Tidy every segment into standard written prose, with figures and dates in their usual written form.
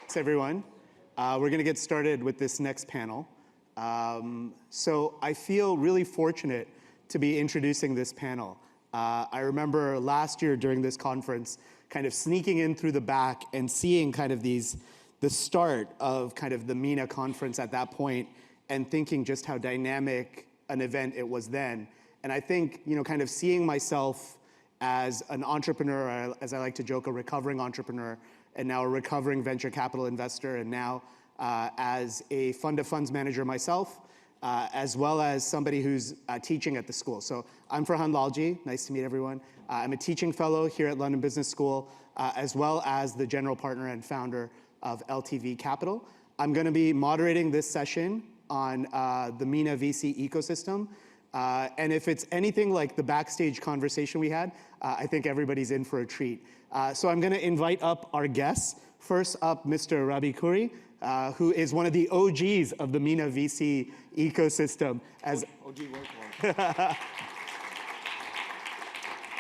Thanks, everyone. We're going to get started with this next panel. So I feel really fortunate to be introducing this panel. I remember last year during this conference, kind of sneaking in through the back and seeing kind of the start of kind of the MENA conference at that point, and thinking just how dynamic an event it was then. And I think, kind of seeing myself as an entrepreneur, as I like to joke, a recovering entrepreneur, and now a recovering venture capital investor, and now as a fund of funds manager myself, as well as somebody who's teaching at the school. So I'm Farhan Lalji, nice to meet everyone. I'm a teaching fellow here at London Business School, as well as the general partner and founder of LTV Capital. I'm gonna be moderating this session on the MENA VC ecosystem. And if it's anything like the backstage conversation we had, I think everybody's in for a treat. So I'm gonna invite up our guests. First up, Mr. Rabih Khoury, who is one of the OGs of the MENA VC ecosystem. As OG work.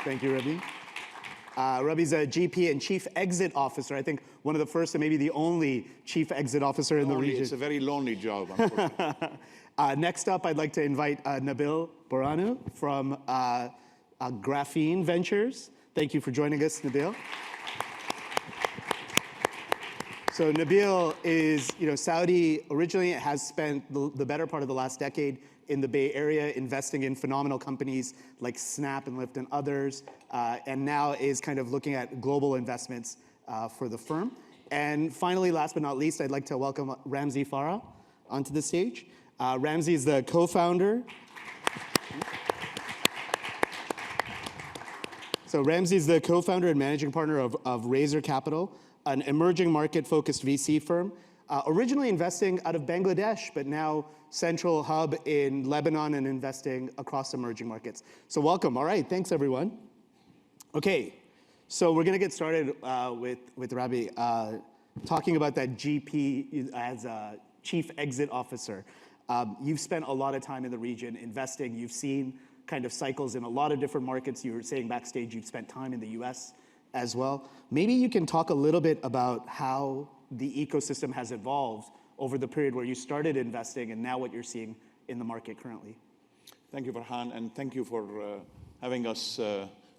Thank you, Rabih. Rabih's a GP and Chief Exit Officer. I think one of the first and maybe the only Chief Exit Officer in the region. It's a very lonely job, unfortunately. Next up, I'd like to invite Nabil Borhanu from Graphene Ventures. Thank you for joining us, Nabil. So Nabil is, Saudi originally, has spent the better part of the last decade in the Bay Area investing in phenomenal companies like Snap and Lyft and others, and now is kind of looking at global investments for the firm. And finally, last but not least, I'd like to welcome Ramzi Farah onto the stage. Ramzi is the co-founder. So Ramzi is the co-founder and managing partner of Razor Capital, an emerging market-focused VC firm, originally investing out of Bangladesh, but now central hub in Lebanon and investing across emerging markets. So welcome. All right, thanks everyone. Okay, so we're gonna get started with Rabih, talking about that GP as a Chief Exit Officer. You've spent a lot of time in the region investing. You've seen kind of cycles in a lot of different markets. You were saying backstage you've spent time in the US as well. Maybe you can talk a little bit about how the ecosystem has evolved over the period where you started investing and now what you're seeing in the market currently. Thank you, Farhan, and thank you for having us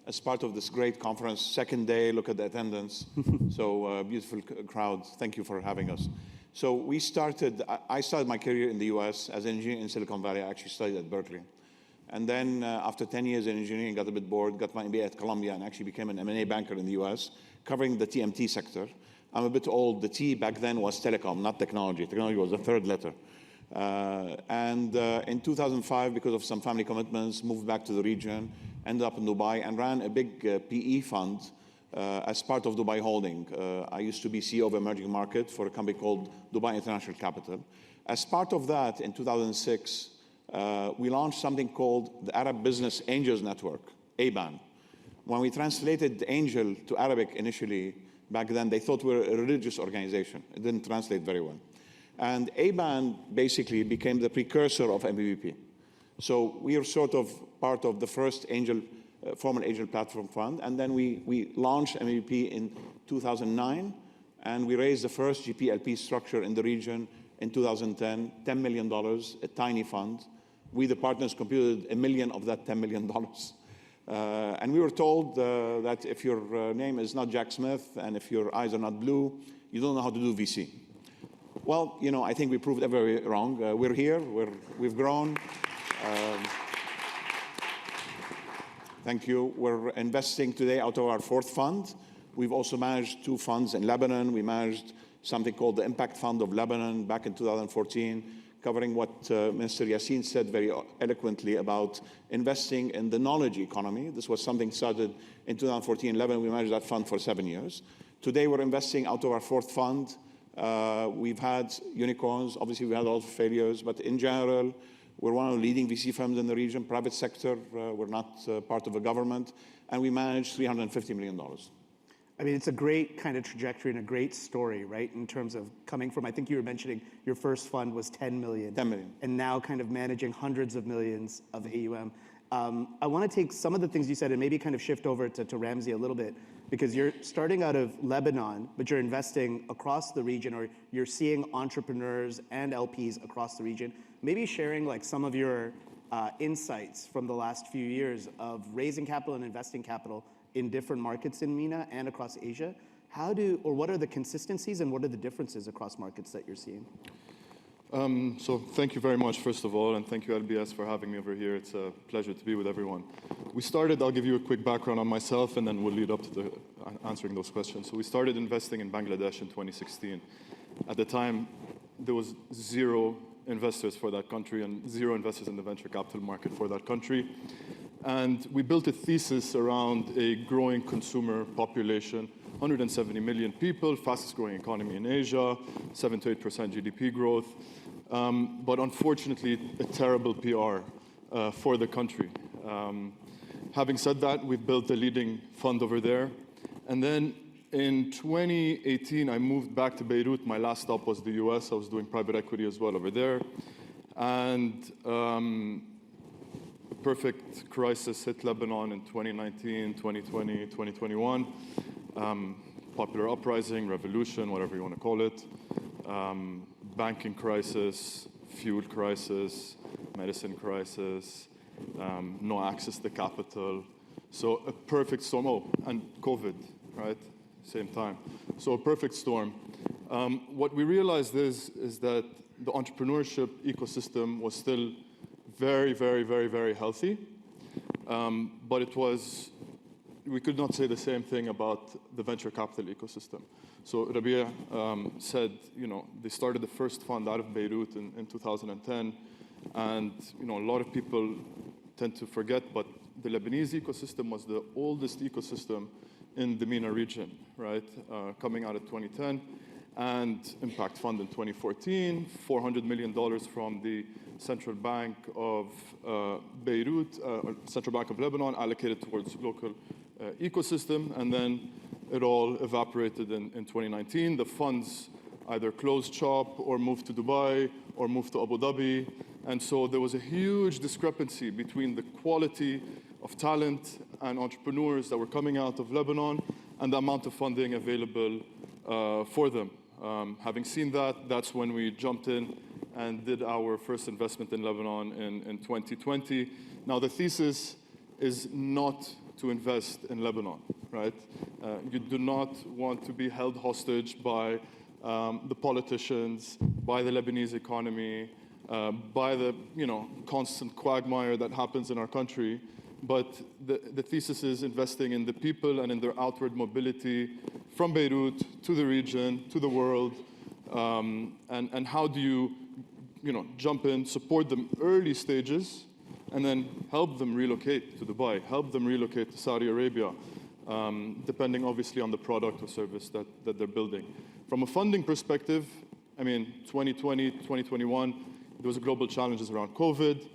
as part of this great conference. Second day, look at the attendance. So beautiful crowd. Thank you for having us. So I started my career in the US as an engineer in Silicon Valley. I actually studied at Berkeley. And then after 10 years in engineering, got a bit bored, got my MBA at Columbia, and actually became an M&A banker in the US, covering the TMT sector. I'm a bit old. The T back then was telecom, not technology. Technology was the third letter. In 2005, because of some family commitments, moved back to the region, ended up in Dubai, and ran a big PE fund as part of Dubai Holding. I used to be CEO of emerging market for a company called Dubai International Capital. As part of that, in 2006, we launched something called the Arab Business Angels Network, ABAN. When we translated angel to Arabic initially, back then, they thought we were a religious organization. It didn't translate very well. And ABAN basically became the precursor of MEVP. So we are sort of part of the first formal angel platform fund. And then we launched MEVP in 2009. And we raised the first GP-LP structure in the region in 2010, $10 million, a tiny fund. We, the partners, computed $1 million of that $10 million. And we were told that if your name is not Jack Smith and if your eyes are not blue, you don't know how to do VC. Well, I think we proved everybody wrong. We're here, we've grown. Thank you. We're investing today out of our fourth fund. We've also managed 2 funds in Lebanon. We managed something called the Impact Fund of Lebanon back in 2014, covering what Minister Yassin said very eloquently about investing in the knowledge economy. This was something started in 2014-11. We managed that fund for 7 years. Today, we're investing out of our fourth fund. We've had unicorns. Obviously, we had a lot of failures. But in general, we're one of the leading VC firms in the region, private sector. We're not part of a government. And we manage $350 million. I mean, it's a great kind of trajectory and a great story, right? In terms of coming from, I think you were mentioning your first fund was 10 million. 10 million. And now kind of managing hundreds of millions of AUM. I want to take some of the things you said and maybe kind of shift over to Ramzi a little bit, because you're starting out of Lebanon, but you're investing across the region, or you're seeing entrepreneurs and LPs across the region. Maybe sharing like some of your insights from the last few years of raising capital and investing capital in different markets in MENA and across Asia. What are the consistencies and what are the differences across markets that you're seeing? So thank you very much, first of all, and thank you, LBS, for having me over here. It's a pleasure to be with everyone. I'll give you a quick background on myself, and then we'll lead up to answering those questions. So we started investing in Bangladesh in 2016. At the time, there was 0 investors for that country and 0 investors in the venture capital market for that country. And we built a thesis around a growing consumer population, 170 million people, fastest growing economy in Asia, 7 to 8% GDP growth. But unfortunately, a terrible PR for the country. Having said that, we've built a leading fund over there. And then in 2018, I moved back to Beirut. My last stop was the US. I was doing private equity as well over there. And a perfect crisis hit Lebanon in 2019, 2020, 2021. Popular uprising, revolution, whatever you want to call it. Banking crisis, fuel crisis, medicine crisis, no access to capital. So a perfect storm. Oh, and COVID, right? Same time. So a perfect storm. What we realized is that the entrepreneurship ecosystem was still very, very, very, very healthy. But we could not say the same thing about the venture capital ecosystem. So Rabih said, they started the first fund out of Beirut in 2010. And, a lot of people tend to forget, but the Lebanese ecosystem was the oldest ecosystem in the MENA region, right? Coming out of 2010. And Impact Fund in 2014, $400 million from the Central Bank of Beirut, Central Bank of Lebanon, allocated towards local ecosystem, and then it all evaporated in 2019. The funds either closed shop or moved to Dubai or moved to Abu Dhabi. And so there was a huge discrepancy between the quality of talent and entrepreneurs that were coming out of Lebanon and the amount of funding available for them. Having seen that, that's when we jumped in and did our first investment in Lebanon in 2020. Now, the thesis is not to invest in Lebanon, right? You do not want to be held hostage by the politicians, by the Lebanese economy, by the constant quagmire that happens in our country. But the thesis is investing in the people and in their outward mobility from Beirut to the region, to the world. And how do you jump in, support them early stages, and then help them relocate to Dubai, help them relocate to Saudi Arabia, depending obviously on the product or service that they're building. From a funding perspective, 2020, 2021, there was global challenges around COVID.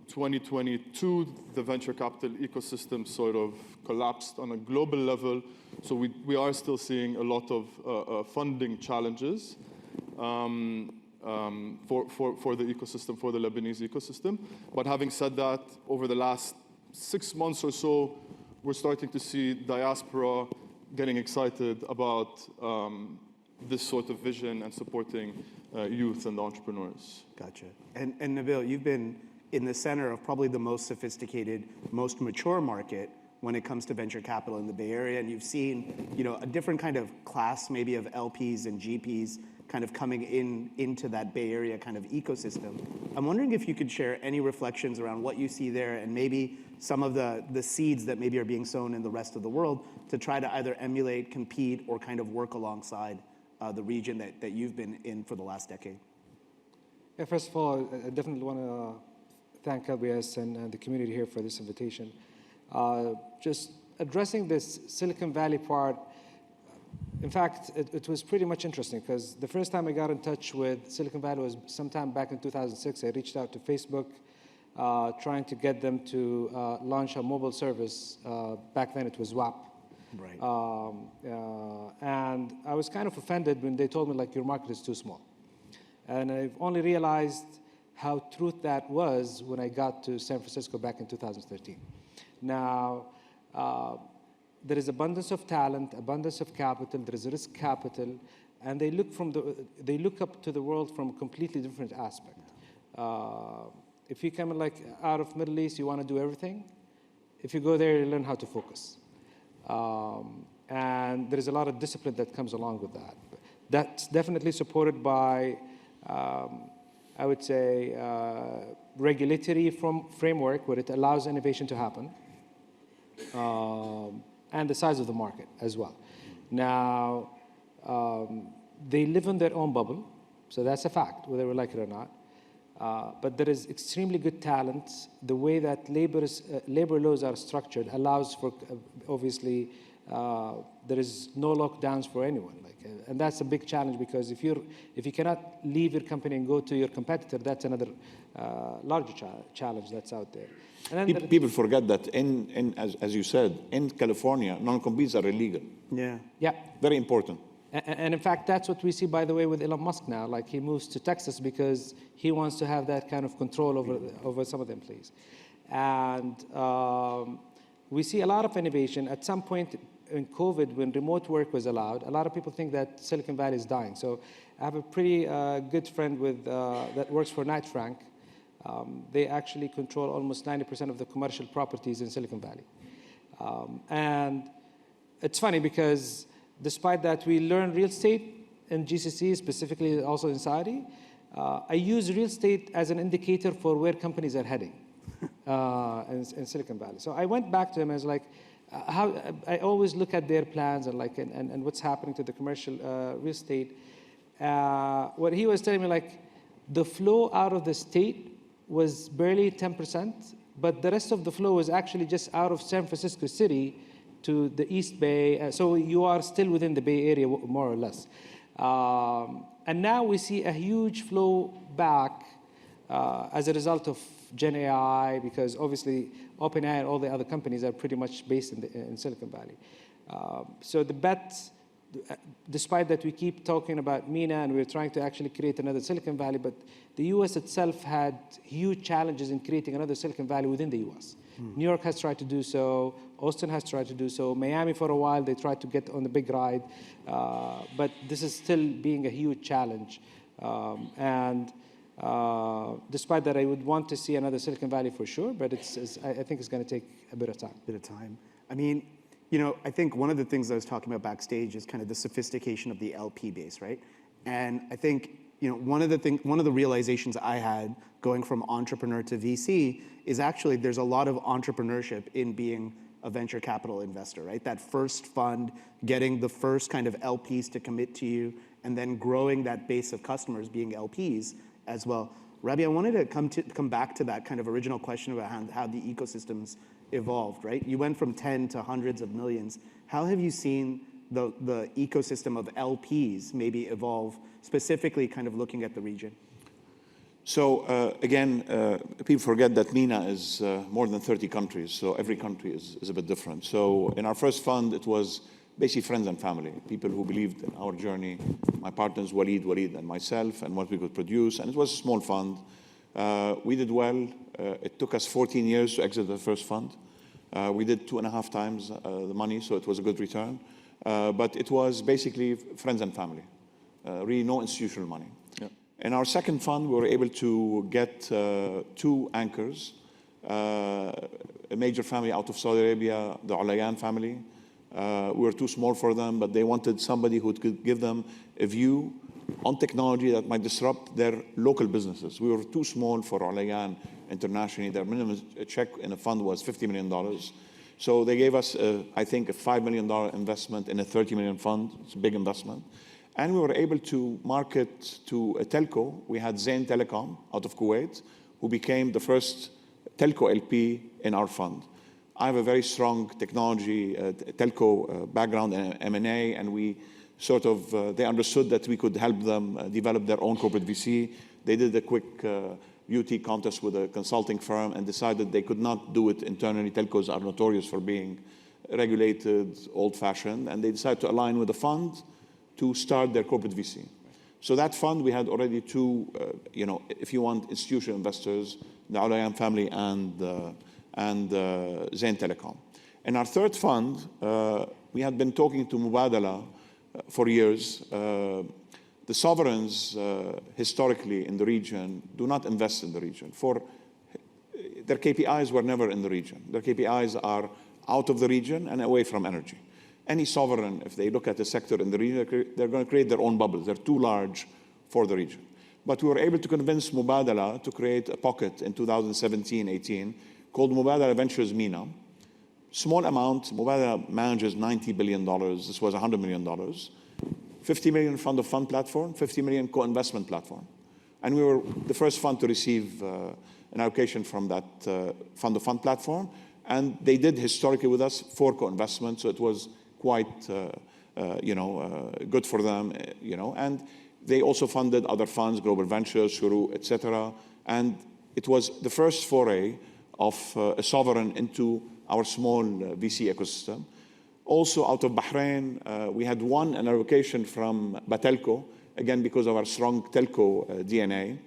2022, the venture capital ecosystem sort of collapsed on a global level. So we are still seeing a lot of funding challenges for the ecosystem, for the Lebanese ecosystem. But having said that, over the last 6 months or so, we're starting to see diaspora getting excited about this sort of vision and supporting youth and entrepreneurs. Gotcha. And Nabil, you've been in the center of probably the most sophisticated, most mature market when it comes to venture capital in the Bay Area, and you've seen, a different kind of class maybe of LPs and GPs kind of coming into that Bay Area kind of ecosystem. I'm wondering if you could share any reflections around what you see there and maybe some of the seeds that maybe are being sown in the rest of the world to try to either emulate, compete, or kind of work alongside the region that you've been in for the last decade. Yeah, first of all, I definitely want to thank LBS and the community here for this invitation. Just addressing this Silicon Valley part, in fact, it was pretty much interesting because the first time I got in touch with Silicon Valley was sometime back in 2006. I reached out to Facebook, trying to get them to launch a mobile service. Back then it was WAP. Right. And I was kind of offended when they told me, your market is too small. And I've only realized how truth that was when I got to San Francisco back in 2013. Now, there is abundance of talent, abundance of capital, there is risk capital, and they look up to the world from a completely different aspect. If you come like out of Middle East, you want to do everything. If you go there, you learn how to focus. And there is a lot of discipline that comes along with that. That's definitely supported by, I would say, regulatory framework where it allows innovation to happen, and the size of the market as well. Now, they live in their own bubble, so that's a fact, whether we like it or not. But there is extremely good talent. The way that labor laws are structured allows for, obviously, there is no lockdowns for anyone. And that's a big challenge, because if you cannot leave your company and go to your competitor, that's another larger challenge that's out there. And then People forget that as you said, in California, non-competes are illegal. Yeah. Yeah. Very important. And in fact, that's what we see, by the way, with Elon Musk now. Like, he moves to Texas because he wants to have that kind of control over some of the employees. And we see a lot of innovation. At some point in COVID, when remote work was allowed, a lot of people think that Silicon Valley is dying. So I have a pretty good friend that works for Knight Frank. They actually control almost 90% of the commercial properties in Silicon Valley. And it's funny because despite that, we learn real estate in GCC, specifically also in Saudi. I use real estate as an indicator for where companies are heading in Silicon Valley. So I went back to him and was like, I always look at their plans and what's happening to the commercial real estate. What he was telling me, like, the flow out of the state was barely 10%, but the rest of the flow was actually just out of San Francisco City to the East Bay. So you are still within the Bay Area, more or less. And now we see a huge flow back as a result of Gen AI, because obviously OpenAI and all the other companies are pretty much based in Silicon Valley. So the bet, despite that we keep talking about MENA and we're trying to actually create another Silicon Valley, but the US itself had huge challenges in creating another Silicon Valley within the US. New York has tried to do so. Austin has tried to do so. Miami, for a while, they tried to get on the big ride. But this is still being a huge challenge. Despite that, I would want to see another Silicon Valley for sure, but I think it's going to take a bit of time. I mean, you know, I think one of the things I was talking about backstage is kind of the sophistication of the LP base, right? And I think, you know, one of the realizations I had going from entrepreneur to VC is actually there's a lot of entrepreneurship in being a venture capital investor, right? That first fund, getting the first kind of LPs to commit to you, and then growing that base of customers being LPs as well. Rabih, I wanted to come back to that kind of original question about how the ecosystems evolved, right? You went from 10 to hundreds of millions. How have you seen the ecosystem of LPs maybe evolve, specifically kind of looking at the region? So again, people forget that MENA is more than 30 countries, so every country is a bit different. So in our first fund, it was basically friends and family, people who believed in our journey, my partners, Walid, and myself, and what we could produce, and it was a small fund. We did well. It took us 14 years to exit the first fund. We did 2.5 times the money, so it was a good return. But it was basically friends and family, really no institutional money. Yeah. In our second fund, we were able to get 2 anchors, a major family out of Saudi Arabia, the Ulayan family. We were too small for them, but they wanted somebody who could give them a view on technology that might disrupt their local businesses. We were too small for Ulayan internationally. Their minimum check in a fund was $50 million. So they gave us, I think, a $5 million investment in a $30 million fund. It's a big investment. And we were able to market to a telco. We had Zain Telecom out of Kuwait, who became the first telco LP in our fund. I have a very strong technology telco background in M&A, and we sort of, they understood that we could help them develop their own corporate VC. They did a quick beauty contest with a consulting firm and decided they could not do it internally. Telcos are notorious for being regulated, old-fashioned, and they decided to align with the fund to start their corporate VC. So that fund, we had already two, if you want, institutional investors, the Al family and Zain Telecom. In our third fund, we had been talking to Mubadala for years. The sovereigns, historically in the region, do not invest in the region. Their KPIs were never in the region. Their KPIs are out of the region and away from energy. Any sovereign, if they look at the sector in the region, they're going to create their own bubbles. They're too large for the region. But we were able to convince Mubadala to create a pocket in 2017-18 called Mubadala Ventures MENA. Small amount. Mubadala manages $90 billion. This was $100 million. 50 million fund of fund platform, 50 million co-investment platform. And we were the first fund to receive an allocation from that fund of fund platform. And they did historically with us 4 co-investments, so it was quite, good for them, And they also funded other funds, Global Ventures, Khoury, et cetera. And it was the first foray of a sovereign into our small VC ecosystem. Also out of Bahrain, we had won an allocation from Batelco, again because of our strong telco DNA.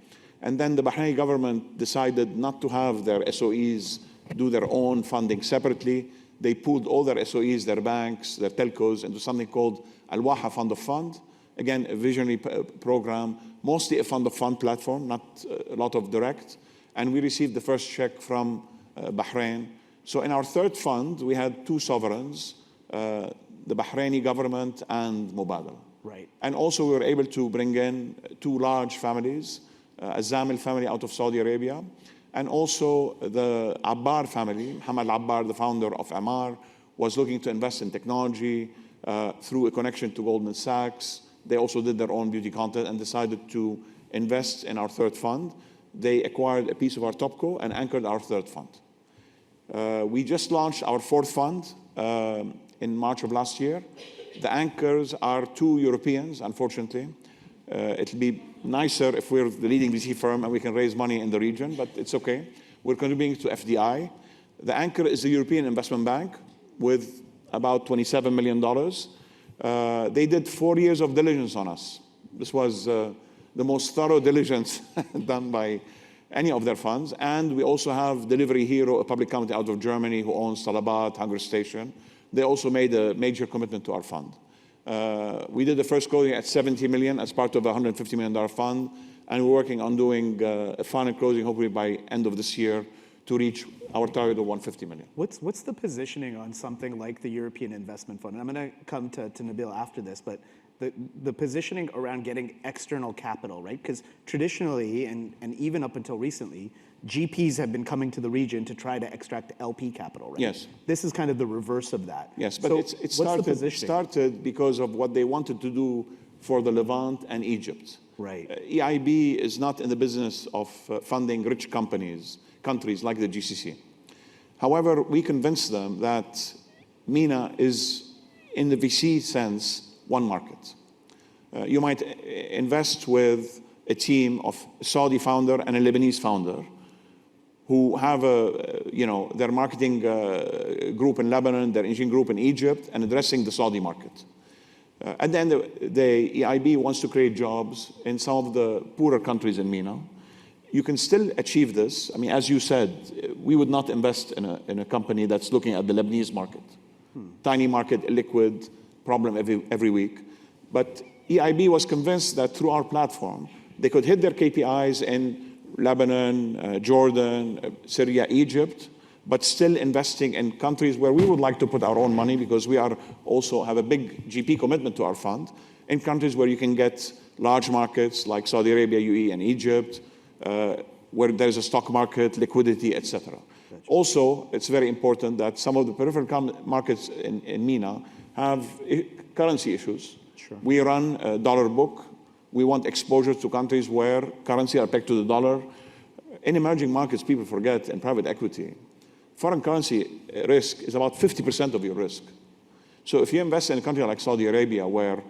And then the Bahraini government decided not to have their SOEs do their own funding separately. They pooled all their SOEs, their banks, their telcos into something called Al-Waha Fund of Fund. Again, a visionary program, mostly a fund of fund platform, not a lot of direct. And we received the first check from Bahrain. So in our third fund, we had 2 sovereigns, the Bahraini government and Mubadala. Right. And also we were able to bring in 2 large families, a Zamil family out of Saudi Arabia, and also the Abbar family. Muhammad Abbar, the founder of Amar, was looking to invest in technology through a connection to Goldman Sachs. They also did their own beauty content and decided to invest in our third fund. They acquired a piece of our topco and anchored our third fund. We just launched our fourth fund in March of last year. The anchors are 2 Europeans, unfortunately. It'll be nicer if we're the leading VC firm and we can raise money in the region, but it's okay. We're contributing to FDI. The anchor is the European Investment Bank with about $27 million. They did 4 years of diligence on us. This was the most thorough diligence done by any of their funds. And we also have Delivery Hero, a public company out of Germany who owns Talabat, Hunger Station. They also made a major commitment to our fund. We did the first closing at 70 million as part of a $150 million fund. And we're working on doing a final closing, hopefully by end of this year, to reach our target of 150 million. What's the positioning on something like the European Investment Fund? And I'm going to come to Nabil after this, but the positioning around getting external capital, right? Because traditionally, and even up until recently, GPs have been coming to the region to try to extract LP capital, right? Yes. This is kind of the reverse of that. Yes, but so it started because of what they wanted to do for the Levant and Egypt. Right. EIB is not in the business of funding rich countries like the GCC. However, we convinced them that MENA is, in the VC sense, one market. You might invest with a team of a Saudi founder and a Lebanese founder who have their marketing group in Lebanon, their engineering group in Egypt, and addressing the Saudi market. At the end of the day, EIB wants to create jobs in some of the poorer countries in MENA. You can still achieve this. I mean, as you said, we would not invest in a company that's looking at the Lebanese market. Tiny market, illiquid, problem every week. But EIB was convinced that through our platform, they could hit their KPIs in Lebanon, Jordan, Syria, Egypt, but still investing in countries where we would like to put our own money because we also have a big GP commitment to our fund, in countries where you can get large markets like Saudi Arabia, UAE, and Egypt, where there's a stock market, liquidity, etc. Gotcha. Also, it's very important that some of the peripheral markets in MENA have currency issues. Sure. We run a dollar book. We want exposure to countries where currency are pegged to the dollar. In emerging markets, people forget, in private equity, foreign currency risk is about 50% of your risk. So if you invest in a country like Saudi Arabia, where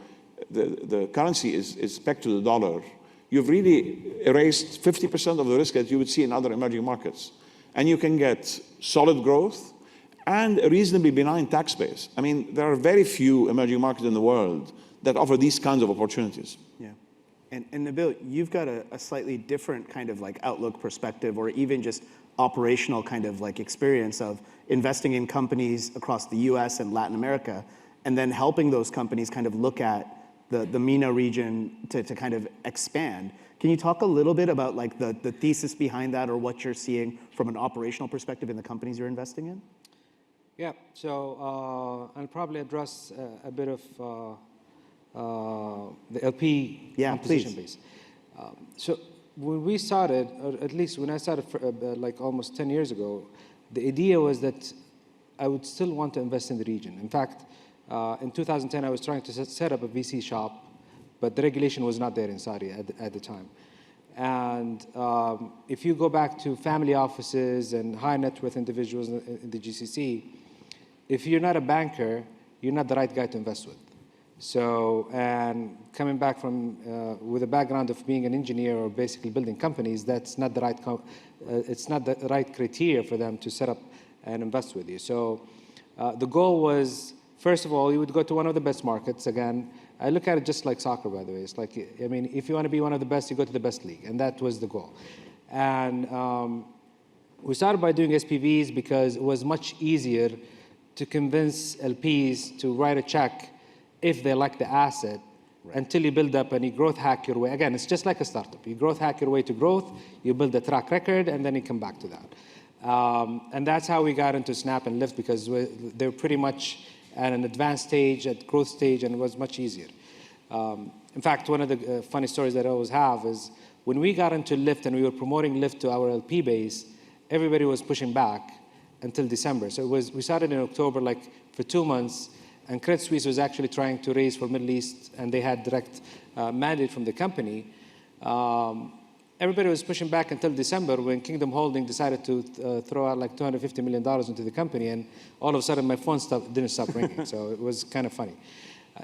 the currency is pegged to the dollar, you've really erased 50% of the risk that you would see in other emerging markets. And you can get solid growth and a reasonably benign tax base. I mean, there are very few emerging markets in the world that offer these kinds of opportunities. Yeah. And Nabil, you've got a slightly different kind of like outlook perspective, or even just operational kind of like experience of investing in companies across the US and Latin America, and then helping those companies kind of look at the MENA region to kind of expand. Can you talk a little bit about like the thesis behind that, or what you're seeing from an operational perspective in the companies you're investing in? Yeah, so I'll probably address a bit of the LP composition base. So when we started, or at least when I started like almost 10 years ago, the idea was that I would still want to invest in the region. In fact, in 2010, I was trying to set up a VC shop, but the regulation was not there in Saudi at the time. And if you go back to family offices and high net worth individuals in the GCC, if you're not a banker, you're not the right guy to invest with. So, and coming back from with a background of being an engineer or basically building companies, that's not the right, it's not the right criteria for them to set up and invest with you. So the goal was, first of all, you would go to one of the best markets. Again, I look at it just like soccer, by the way. It's like, I mean, if you want to be one of the best, you go to the best league. And that was the goal. And we started by doing SPVs because it was much easier to convince LPs to write a check if they like the asset, until you build up and you growth hack your way. Again, it's just like a startup. You growth hack your way to growth, you build a track record, and then you come back to that. And that's how we got into Snap and Lyft, because they're pretty much at an advanced stage, at growth stage, and it was much easier. In fact, one of the funny stories that I always have is when we got into Lyft and we were promoting Lyft to our LP base, everybody was pushing back until December. So we started in October, like for 2 months, and Credit Suisse was actually trying to raise for Middle East, and they had direct mandate from the company. Everybody was pushing back until December when Kingdom Holding decided to throw out like $250 million into the company, and all of a sudden my phone didn't stop ringing. So it was kind of funny.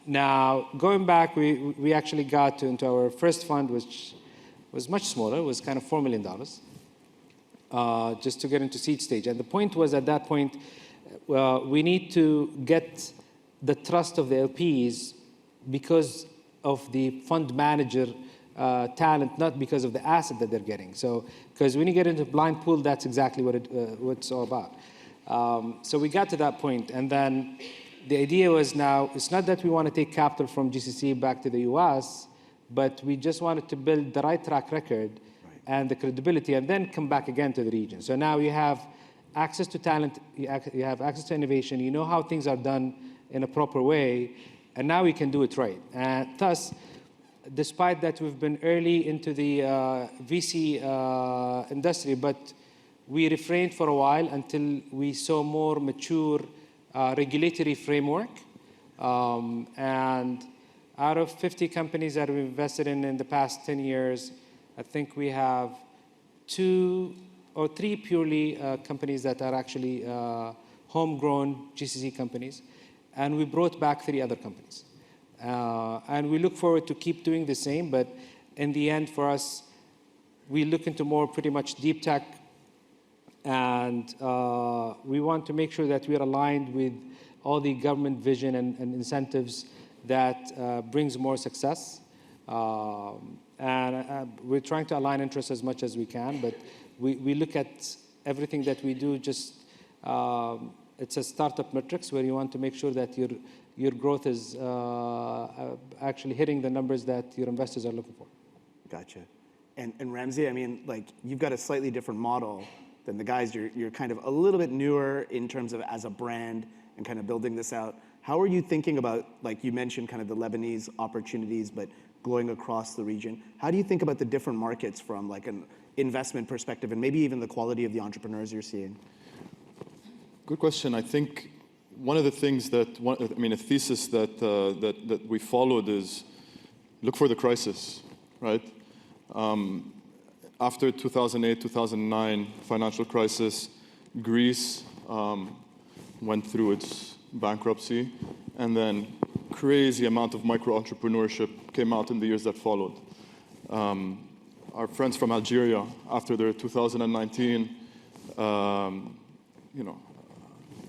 Now, going back, we actually got into our first fund, which was much smaller. It was kind of $4 million, just to get into seed stage. And the point was, at that point, we need to get the trust of the LPs because of the fund manager talent, not because of the asset that they're getting. So, because when you get into blind pool, that's exactly what it's all about. So we got to that point, and then the idea was, now it's not that we want to take capital from GCC back to the US, but we just wanted to build the right track record and the credibility, and then come back again to the region. So now you have access to talent, you have access to innovation, you know how things are done in a proper way, and now we can do it right. And thus, despite that we've been early into the VC industry, but we refrained for a while until we saw more mature regulatory framework. And out of 50 companies that we've invested in the past 10 years, I think we have 2 or 3 purely companies that are actually homegrown GCC companies. And we brought back 3 other companies. And we look forward to keep doing the same, but in the end, for us, we look into more pretty much deep tech, and we want to make sure that we are aligned with all the government vision and incentives that brings more success. And we're trying to align interests as much as we can, but we look at everything that we do just, it's a startup metrics where you want to make sure that your growth is actually hitting the numbers that your investors are looking for. Gotcha. And Ramzi, I mean, like, you've got a slightly different model than the guys. You're kind of a little bit newer in terms of as a brand and kind of building this out. How are you thinking about, like you mentioned, kind of the Lebanese opportunities, but going across the region? How do you think about the different markets from like an investment perspective, and maybe even the quality of the entrepreneurs you're seeing? Good question. I think one of the things that, a thesis that we followed is look for the crisis, right? After 2008, 2009 financial crisis, Greece went through its bankruptcy, and then crazy amount of micro-entrepreneurship came out in the years that followed. Our friends from Algeria, after their 2019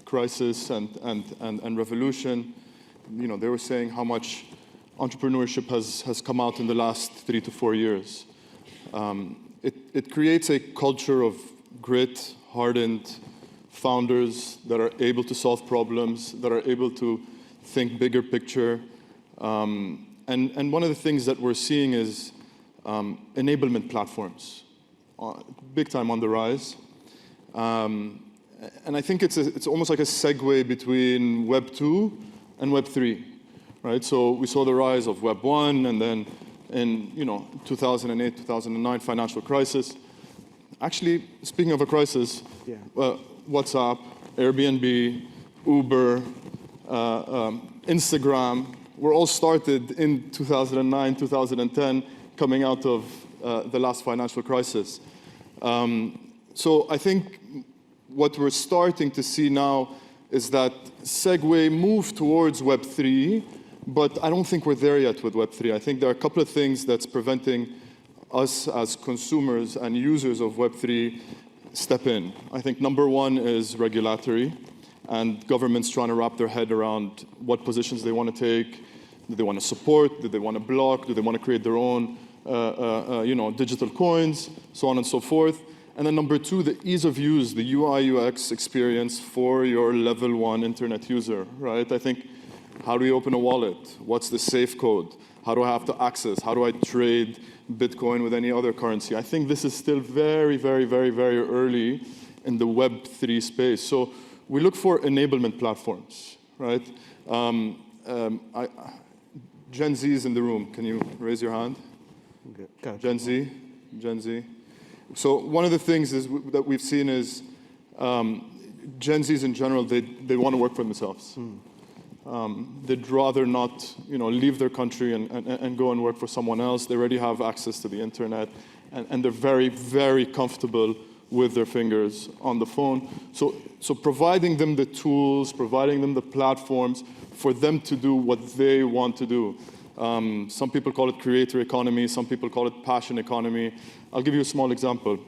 crisis and revolution, they were saying how much entrepreneurship has come out in the last 3 to 4 years. It creates a culture of grit, hardened founders that are able to solve problems, that are able to think bigger picture. And one of the things that we're seeing is enablement platforms, big time on the rise. And I think it's almost like a segue between Web 2 and Web 3, right? So we saw the rise of Web 1, and then in 2008, 2009 financial crisis. Actually, speaking of a crisis, WhatsApp, Airbnb, Uber, Instagram were all started in 2009, 2010, coming out of the last financial crisis. So I think what we're starting to see now is that segue move towards Web 3, but I don't think we're there yet with Web 3. I think there are a couple of things that's preventing us as consumers and users of Web 3 step in. I think number one is regulatory, and governments trying to wrap their head around what positions they want to take. Do they want to support? Do they want to block? Do they want to create their own digital coins, so on and so forth? And then number two, the ease of use, the UI UX experience for your level 1 internet user, right? I think, how do we open a wallet? What's the safe code? How do I have to access? How do I trade Bitcoin with any other currency? I think this is still very, very, very, very early in the Web 3 space. So we look for enablement platforms, right? Gen Z is in the room. Can you raise your hand? Gotcha. Gen Z. So one of the things that we've seen is Gen Zs in general, they want to work for themselves. They'd rather not, leave their country and go and work for someone else. They already have access to the internet, and they're very, very comfortable with their fingers on the phone. So providing them the tools, providing them the platforms for them to do what they want to do. Some people call it creator economy. Some people call it passion economy. I'll give you a small example.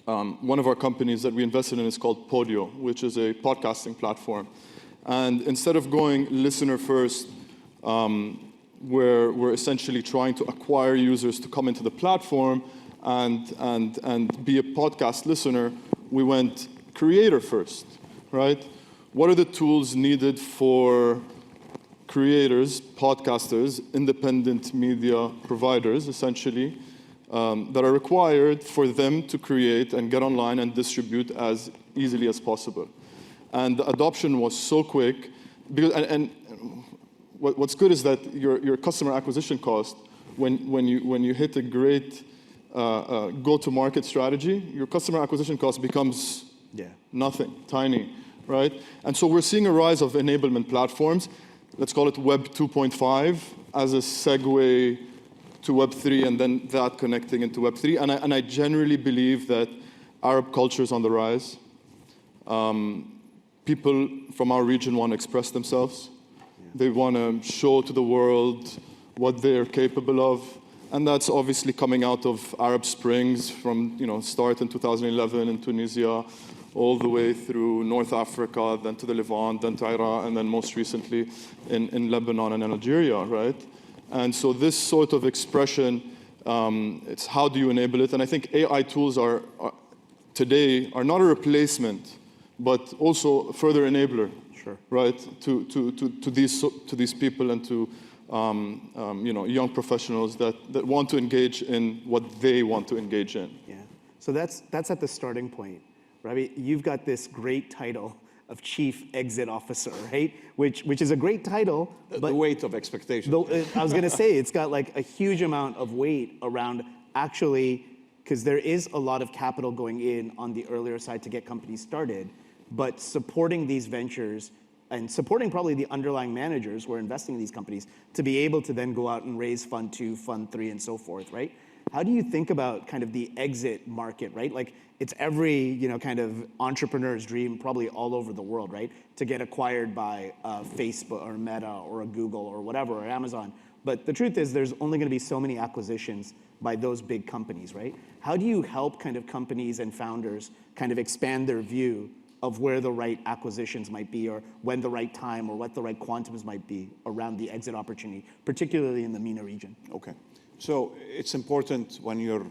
One of our companies that we invested in is called Podio, which is a podcasting platform. And instead of going listener first, where we're essentially trying to acquire users to come into the platform and be a podcast listener, we went creator first, right? What are the tools needed for creators, podcasters, independent media providers, essentially, that are required for them to create and get online and distribute as easily as possible? And the adoption was so quick, because, and what's good is that your customer acquisition cost, when you hit a great go-to-market strategy, your customer acquisition cost becomes nothing, tiny, right? And so we're seeing a rise of enablement platforms. Let's call it Web 2.5 as a segue to Web 3, and then that connecting into Web 3. And I generally believe that Arab culture is on the rise. People from our region want to express themselves. They want to show to the world what they're capable of. And that's obviously coming out of Arab Springs from, start in 2011 in Tunisia, all the way through North Africa, then to the Levant, then to Iraq, and then most recently in Lebanon and Algeria, right? And so this sort of expression, it's how do you enable it? And I think AI tools today are not a replacement, but also a further enabler, right? To these people and to young professionals that want to engage in what they want to engage in. Yeah. So that's at the starting point. Rabih, you've got this great title of Chief Exit Officer, right? Which is a great title, but the weight of expectation. I was going to say, it's got like a huge amount of weight around actually, because there is a lot of capital going in on the earlier side to get companies started, but supporting these ventures and supporting probably the underlying managers who are investing in these companies to be able to then go out and raise fund 2, fund 3, and so forth, right? How do you think about kind of the exit market, right? Like it's every kind of entrepreneur's dream, probably all over the world, right? To get acquired by Facebook or Meta or a Google or whatever, or Amazon. But the truth is there's only going to be so many acquisitions by those big companies, right? How do you help kind of companies and founders kind of expand their view of where the right acquisitions might be, or when the right time, or what the right quantums might be around the exit opportunity, particularly in the MENA region? Okay. So it's important when you're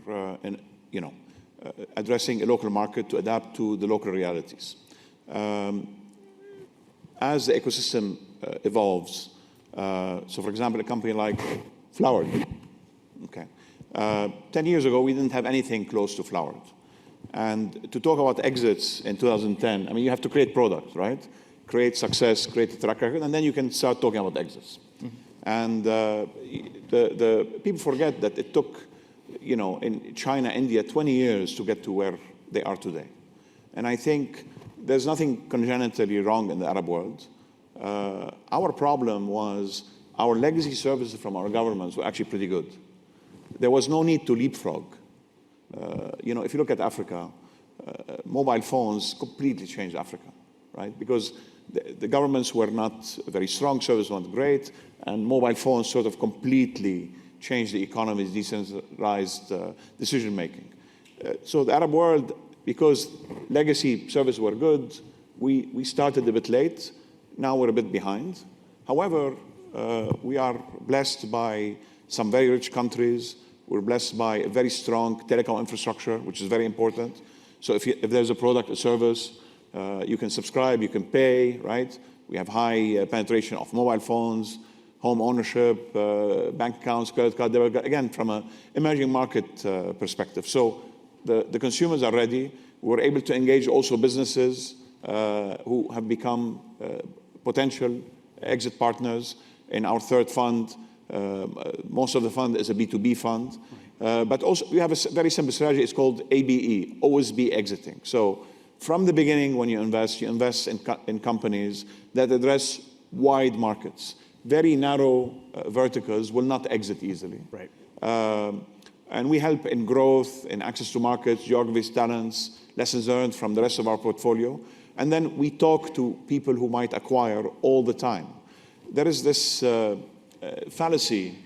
addressing a local market to adapt to the local realities. As the ecosystem evolves, so for example, a company like Flowered, okay. 10 years ago, we didn't have anything close to Flowered. And to talk about exits in 2010, I mean, you have to create product, right? Create success, create a track record, and then you can start talking about exits. Mm-hmm. And the people forget that it took, in China, India, 20 years to get to where they are today. And I think there's nothing congenitally wrong in the Arab world. Our problem was our legacy services from our governments were actually pretty good. There was no need to leapfrog. If you look at Africa, mobile phones completely changed Africa, right? Because the governments were not very strong, service wasn't great, and mobile phones sort of completely changed the economy's decentralized decision-making. So the Arab world, because legacy services were good, we started a bit late. Now we're a bit behind. However, we are blessed by some very rich countries. We're blessed by a very strong telecom infrastructure, which is very important. So if there's a product or service, you can subscribe, you can pay, right? We have high penetration of mobile phones, home ownership, bank accounts, credit card, debit card, again, from an emerging market perspective. So the consumers are ready. We're able to engage also businesses who have become potential exit partners in our third fund. Most of the fund is a B2B fund. But also we have a very simple strategy. It's called ABE, always be exiting. So from the beginning when you invest in companies that address wide markets. Very narrow verticals will not exit easily. Right. And we help in growth, in access to markets, geographies, talents, lessons learned from the rest of our portfolio. And then we talk to people who might acquire all the time. There is this fallacy.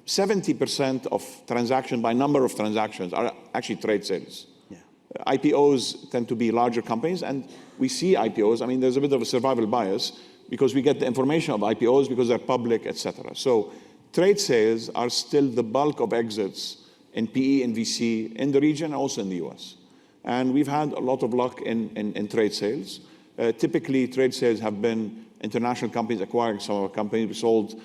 70% of transactions, by number of transactions, are actually trade sales. Yeah. IPOs tend to be larger companies, and we see IPOs. I mean, there's a bit of a survival bias because we get the information of IPOs because they're public, et cetera. So trade sales are still the bulk of exits in PE and VC in the region, and also in the US. And we've had a lot of luck in trade sales. Typically, trade sales have been international companies acquiring some of our companies. We sold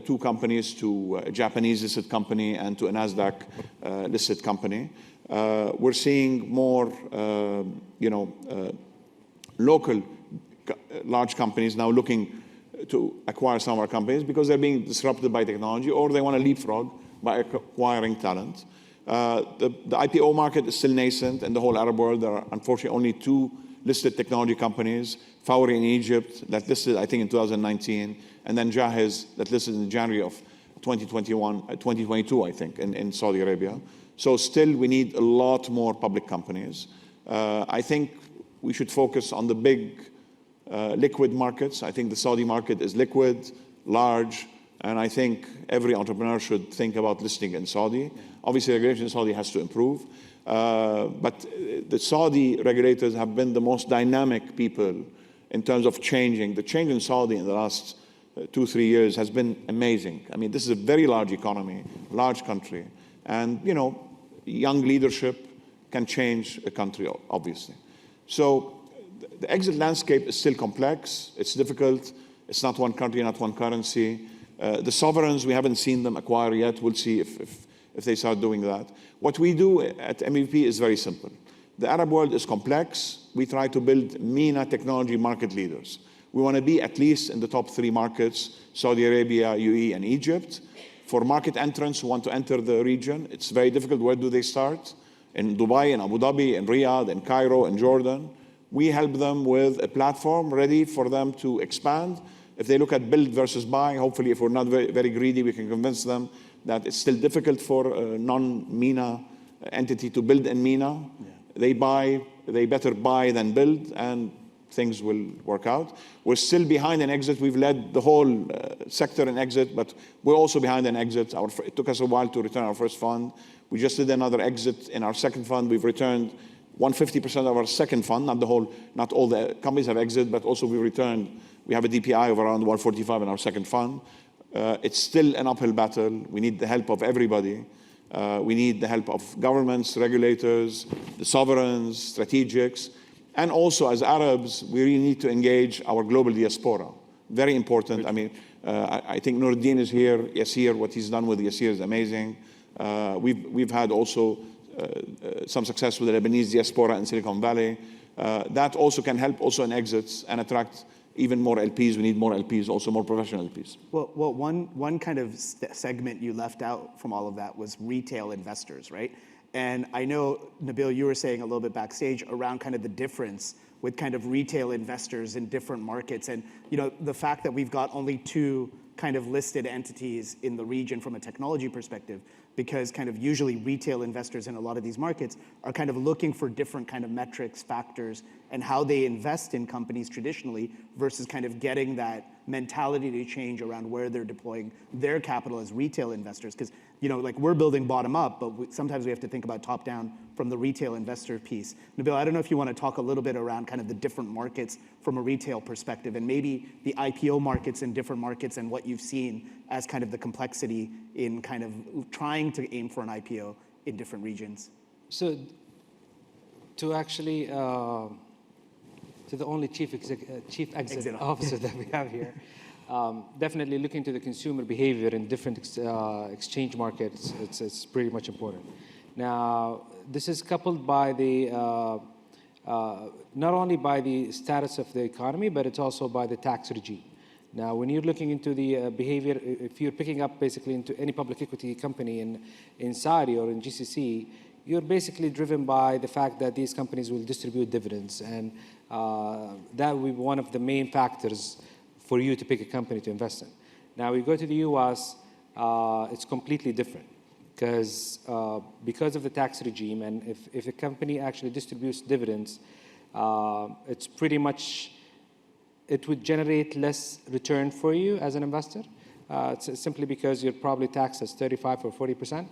two companies to a Japanese listed company and to a NASDAQ listed company. We're seeing more, local large companies now looking to acquire some of our companies because they're being disrupted by technology, or they want to leapfrog by acquiring talent. The IPO market is still nascent in the whole Arab world. There are unfortunately only 2 listed technology companies, Khoury in Egypt that listed, I think, in 2019, and then Jahiz that listed in January of 2022, I think, in Saudi Arabia. So still we need a lot more public companies. I think we should focus on the big liquid markets. I think the Saudi market is liquid, large, and I think every entrepreneur should think about listing in Saudi. Obviously, regulation in Saudi has to improve. But the Saudi regulators have been the most dynamic people in terms of changing. The change in Saudi in the last 2-3 years has been amazing. I mean, this is a very large economy, large country. And, young leadership can change a country, obviously. So the exit landscape is still complex. It's difficult. It's not one country, not one currency. The sovereigns, we haven't seen them acquire yet. We'll see if they start doing that. What we do at MEVP is very simple. The Arab world is complex. We try to build MENA technology market leaders. We want to be at least in the top 3 markets, Saudi Arabia, UAE, and Egypt. For market entrants who want to enter the region, it's very difficult. Where do they start? In Dubai, in Abu Dhabi, in Riyadh, in Cairo, in Jordan. We help them with a platform ready for them to expand. If they look at build versus buy, hopefully if we're not very, very greedy, we can convince them that it's still difficult for a non-MENA entity to build in MENA. Yeah. They better buy than build, and things will work out. We're still behind in exit. We've led the whole sector in exit, but we're also behind in exit. It took us a while to return our first fund. We just did another exit in our second fund. We've returned 150% of our second fund, not all the companies have exited, but also we returned. We have a DPI of around 145 in our second fund. It's still an uphill battle. We need the help of everybody. We need the help of governments, regulators, the sovereigns, strategics, and also as Arabs, we really need to engage our global diaspora. Very important. I mean, I think Nuruddin is here. Yasir, what he's done with Yasir is amazing. We've had also some success with the Lebanese diaspora in Silicon Valley. That also can help also in exits and attract even more LPs. We need more LPs, also more professional LPs. Well, one kind of segment you left out from all of that was retail investors, right? And I know, Nabil, you were saying a little bit backstage around kind of the difference with kind of retail investors in different markets. And the fact that we've got only 2 kind of listed entities in the region from a technology perspective, because kind of usually retail investors in a lot of these markets are kind of looking for different kind of metrics, factors, and how they invest in companies traditionally versus kind of getting that mentality to change around where they're deploying their capital as retail investors. Because like we're building bottom up, but sometimes we have to think about top down from the retail investor piece. Nabil, I don't know if you want to talk a little bit around kind of the different markets from a retail perspective and maybe the IPO markets in different markets and what you've seen as kind of the complexity in kind of trying to aim for an IPO in different regions. So to actually, to the only chief exit officer that we have here, definitely looking to the consumer behavior in different exchange markets, it's pretty much important. Now, this is coupled by the, not only by the status of the economy, but it's also by the tax regime. Now, when you're looking into the behavior, if you're picking up basically into any public equity company in Saudi or in GCC, you're basically driven by the fact that these companies will distribute dividends. And that will be one of the main factors for you to pick a company to invest in. Now, we go to the US, it's completely different because of the tax regime, and if a company actually distributes dividends, it's pretty much, it would generate less return for you as an investor, simply because you're probably taxed as 35 or 40%.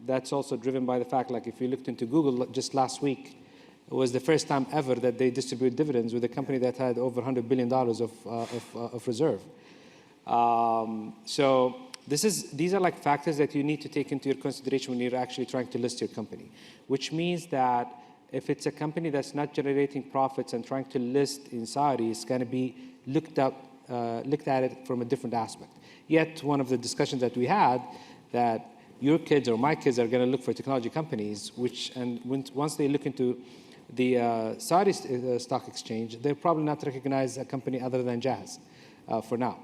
That's also driven by the fact, like if you looked into Google just last week, it was the first time ever that they distribute dividends with a company that had over $100 billion of reserve. So these are like factors that you need to take into your consideration when you're actually trying to list your company, which means that if it's a company that's not generating profits and trying to list in Saudi, it's going to be looked at it from a different aspect. Yet one of the discussions that we had, that your kids or my kids are going to look for technology companies, once they look into the Saudi stock exchange, they'll probably not recognize a company other than Jazz for now.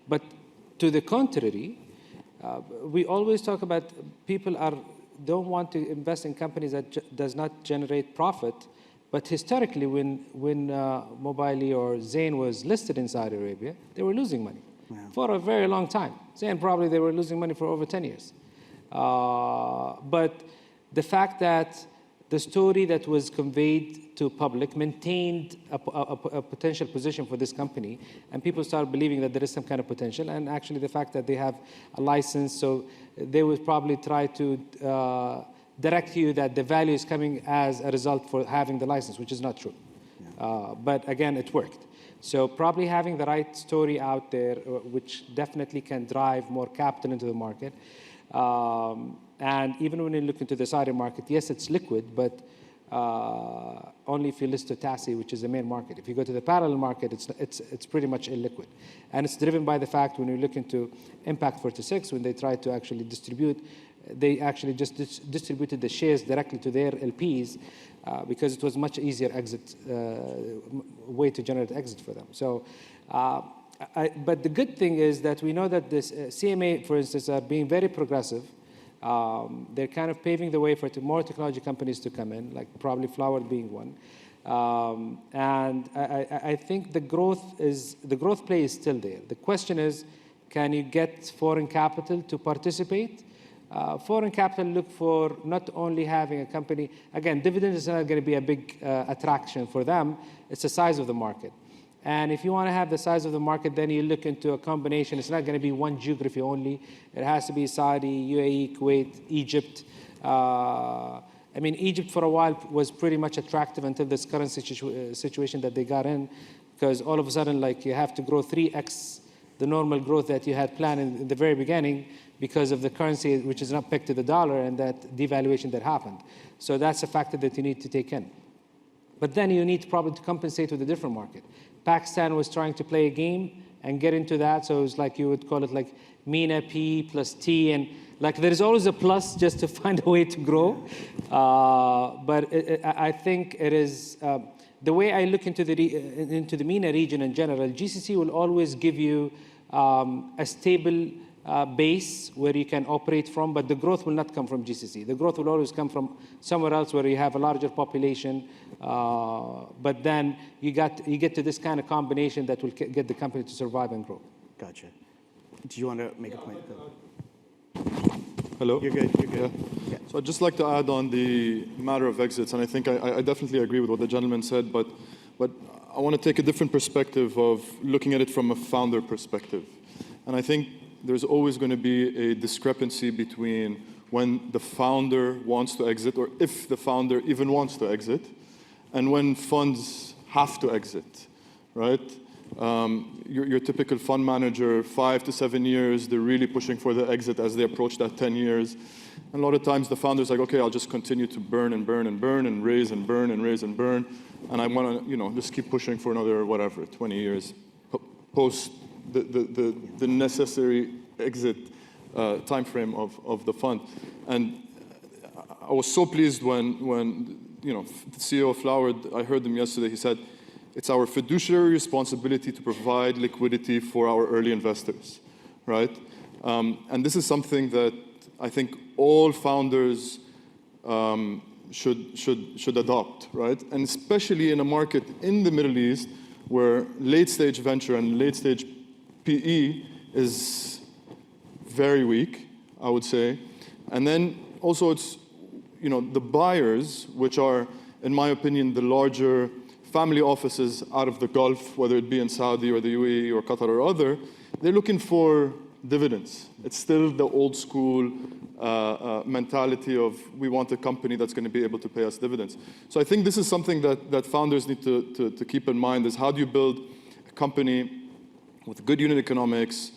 But to the contrary, we always talk about people don't want to invest in companies that does not generate profit. But historically, when Mobile or Zain was listed in Saudi Arabia, they were losing money for a very long time. Zain probably they were losing money for over 10 years. But the fact that the story that was conveyed to public maintained a potential position for this company, and people started believing that there is some kind of potential, and actually the fact that they have a license, so they would probably try to direct you that the value is coming as a result for having the license, which is not true. But again, it worked. So probably having the right story out there, which definitely can drive more capital into the market. And even when you look into the Saudi market, yes, it's liquid, but only if you list to TASI, which is the main market. If you go to the parallel market, it's pretty much illiquid. And it's driven by the fact when you look into Impact 46, when they tried to actually distribute, they actually just distributed the shares directly to their LPs because it was much easier exit way to generate exit for them. So, but the good thing is that we know that this CMA, for instance, are being very progressive. They're kind of paving the way for more technology companies to come in, like probably Flower being one. And I think the growth play is still there. The question is, can you get foreign capital to participate? Foreign capital look for not only having a company, again, dividend is not going to be a big attraction for them, it's the size of the market. And if you want to have the size of the market, then you look into a combination. It's not going to be one geography only. It has to be Saudi, UAE, Kuwait, Egypt, I mean, Egypt for a while was pretty much attractive until this current situation that they got in, because all of a sudden, like, you have to grow 3x the normal growth that you had planned in the very beginning because of the currency, which is not pegged to the dollar, and that devaluation that happened. So that's a factor that you need to take in. But then you need probably to compensate with a different market. Pakistan was trying to play a game and get into that, so it was like, you would call it like MENA P plus T, and like there is always a plus just to find a way to grow. But I think it is, the way I look into the MENA region in general, GCC will always give you a stable base where you can operate from, but the growth will not come from GCC. The growth will always come from somewhere else where you have a larger population, but then you get to this kind of combination that will get the company to survive and grow. Gotcha. Do you want to make a point? Hello? You're good, you're good. Yeah. So I'd just like to add on the matter of exits, and I think I definitely agree with what the gentleman said, but I want to take a different perspective of looking at it from a founder perspective. And I think there's always going to be a discrepancy between when the founder wants to exit, or if the founder even wants to exit, and when funds have to exit, right? Your typical fund manager, 5 to 7 years, they're really pushing for the exit as they approach that 10 years. And a lot of times the founder's like, okay, I'll just continue to burn and burn and burn and raise and burn and raise and burn. And I want to, just keep pushing for another, whatever, 20 years post the necessary exit time frame of the fund. And I was so pleased when the CEO of Flower, I heard him yesterday, he said, it's our fiduciary responsibility to provide liquidity for our early investors, right? And this is something that I think all founders should adopt, right? And especially in a market in the Middle East where late-stage venture and late-stage PE is very weak, I would say. And then also it's, the buyers, which are, in my opinion, the larger family offices out of the Gulf, whether it be in Saudi or the UAE or Qatar or other, they're looking for dividends. It's still the old school mentality of we want a company that's going to be able to pay us dividends. So I think this is something that founders need to keep in mind, is how do you build a company with good unit economics,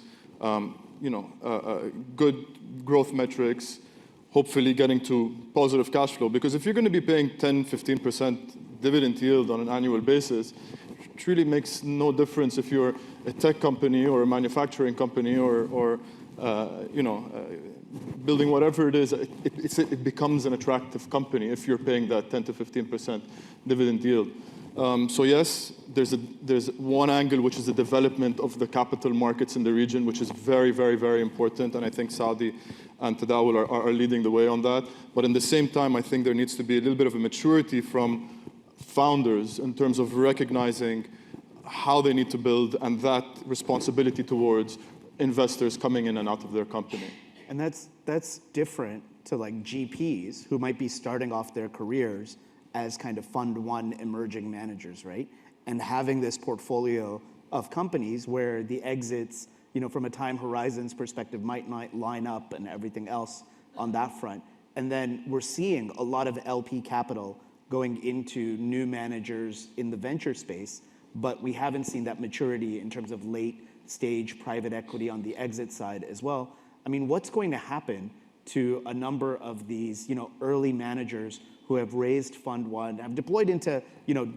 good growth metrics, hopefully getting to positive cash flow. Because if you're going to be paying 10, 15% dividend yield on an annual basis, it really makes no difference if you're a tech company or a manufacturing company or building whatever it is. It becomes an attractive company if you're paying that 10 to 15% dividend yield. So yes, there's one angle, which is the development of the capital markets in the region, which is very, very, very important. And I think Saudi and Tadawul are leading the way on that. But in the same time, I think there needs to be a little bit of a maturity from founders in terms of recognizing how they need to build and that responsibility towards investors coming in and out of their company. And that's different to like GPs who might be starting off their careers as kind of fund one emerging managers, right? And having this portfolio of companies where the exits, from a time horizons perspective might not line up and everything else on that front. And then we're seeing a lot of LP capital going into new managers in the venture space, but we haven't seen that maturity in terms of late stage private equity on the exit side as well. I mean, what's going to happen to a number of these, early managers who have raised fund one, have deployed into,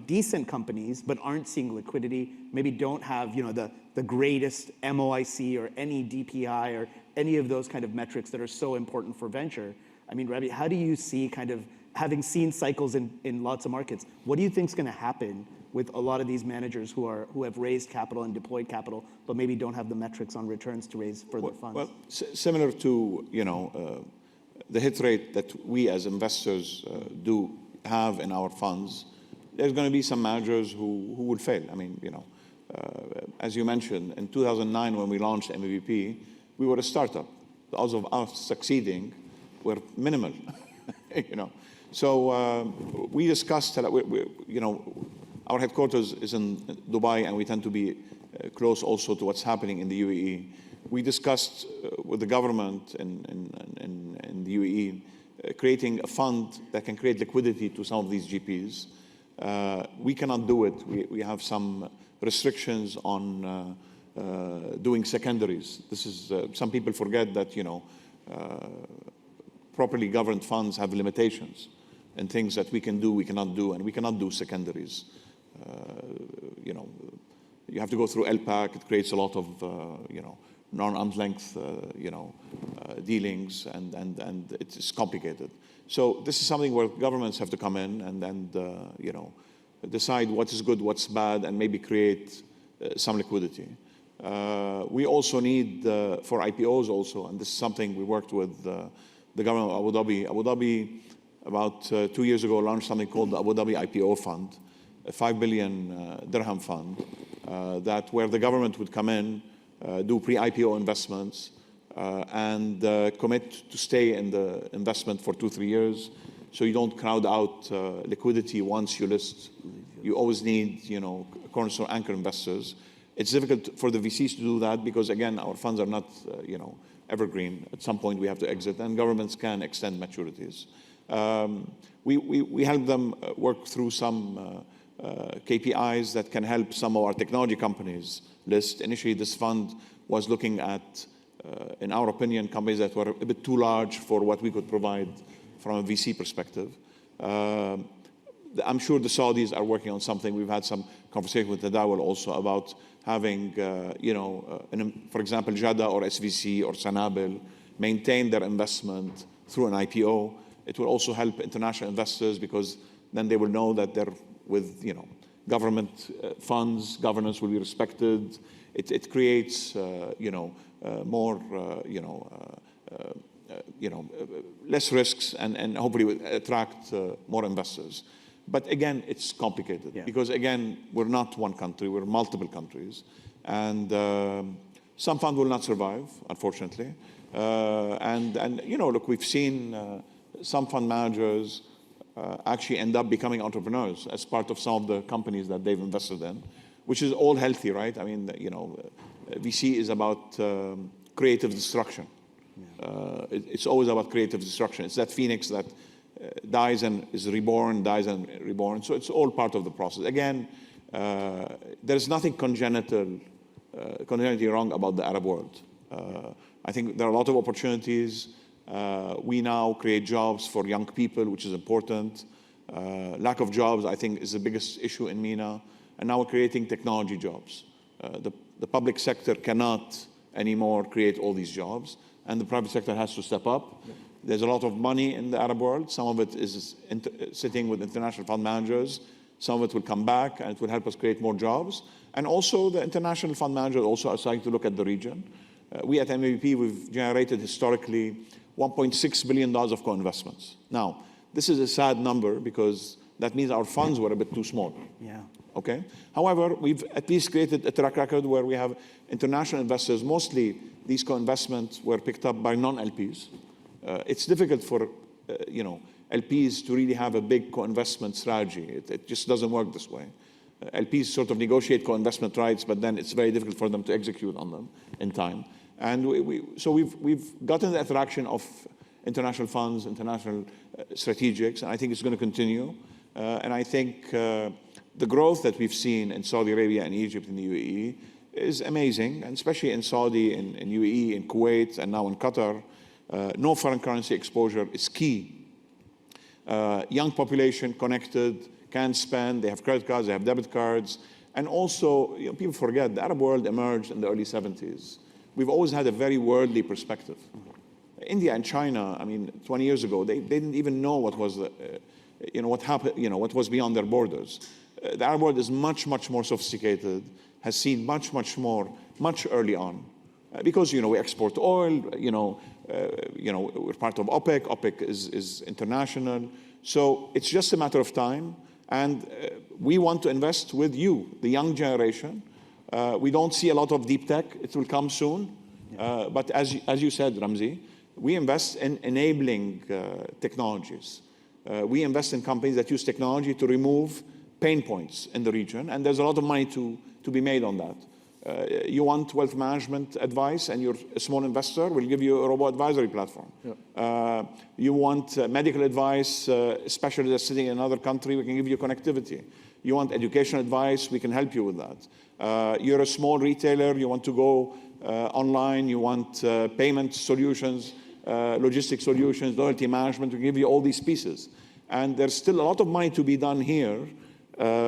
decent companies, but aren't seeing liquidity, maybe don't have, the greatest MOIC or any DPI or any of those kind of metrics that are so important for venture. I mean, Rabih, how do you see kind of, having seen cycles in lots of markets, what do you think is going to happen with a lot of these managers who have raised capital and deployed capital, but maybe don't have the metrics on returns to raise further funds? Well, similar to the hit rate that we as investors do have in our funds, there's going to be some managers who will fail. I mean, as you mentioned, in 2009 when we launched MEVP, we were a startup. The odds of us succeeding were minimal. So we discussed, our headquarters is in Dubai, and we tend to be close also to what's happening in the UAE. We discussed with the government in the UAE creating a fund that can create liquidity to some of these GPs. We cannot do it. We have some restrictions on doing secondaries. This is, some people forget that, properly governed funds have limitations and things that we can do, we cannot do, and we cannot do secondaries. You have to go through LPAC. It creates a lot of, non-arm's length, dealings, and it's complicated. So this is something where governments have to come in and decide what is good, what's bad, and maybe create some liquidity. We also need, for IPOs also, and this is something we worked with the government of Abu Dhabi. Abu Dhabi, about 2 years ago, launched something called the Abu Dhabi IPO Fund, a 5 billion dirham fund, where the government would come in, do pre-IPO investments, and commit to stay in the investment for 2-3 years, so you don't crowd out liquidity once you list. You always need, cornerstone anchor investors. It's difficult for the VCs to do that because, again, our funds are not, evergreen. At some point, we have to exit, and governments can extend maturities. We help them work through some KPIs that can help some of our technology companies list. Initially, this fund was looking at, in our opinion, companies that were a bit too large for what we could provide from a VC perspective. I'm sure the Saudis are working on something. We've had some conversation with Tadawul also about having, for example, Jada or SVC or Nabil maintain their investment through an IPO. It will also help international investors because then they will know that they're with, government funds, governance will be respected. It creates, more, less risks and hopefully will attract more investors. But again, it's complicated because, again, we're not one country, we're multiple countries. And some funds will not survive, unfortunately. Look, we've seen some fund managers actually end up becoming entrepreneurs as part of some of the companies that they've invested in, which is all healthy, right? I mean, VC is about creative destruction. It's always about creative destruction. It's that phoenix that dies and is reborn, dies and reborn. So it's all part of the process. Again, there's nothing congenitally wrong about the Arab world. I think there are a lot of opportunities. We now create jobs for young people, which is important. Lack of jobs, I think, is the biggest issue in MENA. And now we're creating technology jobs. The public sector cannot anymore create all these jobs, and the private sector has to step up. There's a lot of money in the Arab world. Some of it is sitting with international fund managers. Some of it will come back, and it will help us create more jobs. And also, the international fund managers also are starting to look at the region. We at MEVP, we've generated historically $1.6 billion of co-investments. Now, this is a sad number because that means our funds were a bit too small. Yeah. Okay? However, we've at least created a track record where we have international investors. Mostly, these co-investments were picked up by non-LPs. It's difficult for, LPs to really have a big co-investment strategy. It just doesn't work this way. LPs sort of negotiate co-investment rights, but then it's very difficult for them to execute on them in time. And so we've gotten the attraction of international funds, international strategics, and I think it's going to continue. And I think the growth that we've seen in Saudi Arabia and Egypt and the UAE is amazing, and especially in Saudi, in UAE, in Kuwait, and now in Qatar. No foreign currency exposure is key. Young population, connected, can spend, they have credit cards, they have debit cards. And also, people forget, the Arab world emerged in the early 70s. We've always had a very worldly perspective. India and China, 20 years ago, they didn't even know what was what happened, what was beyond their borders. The Arab world is much, much more sophisticated, has seen much, much more, much early on. Because, we export oil, we're part of OPEC. OPEC is international. So it's just a matter of time. And we want to invest with you, the young generation. We don't see a lot of deep tech. It will come soon. But as you said, Ramzi, we invest in enabling technologies. We invest in companies that use technology to remove pain points in the region. And there's a lot of money to be made on that. You want wealth management advice, and you're a small investor, we'll give you a robo-advisory platform. You want medical advice, especially that's sitting in another country, we can give you connectivity. You want education advice, we can help you with that. You're a small retailer, you want to go online, you want payment solutions, logistic solutions, loyalty management, we give you all these pieces. And there's still a lot of money to be done here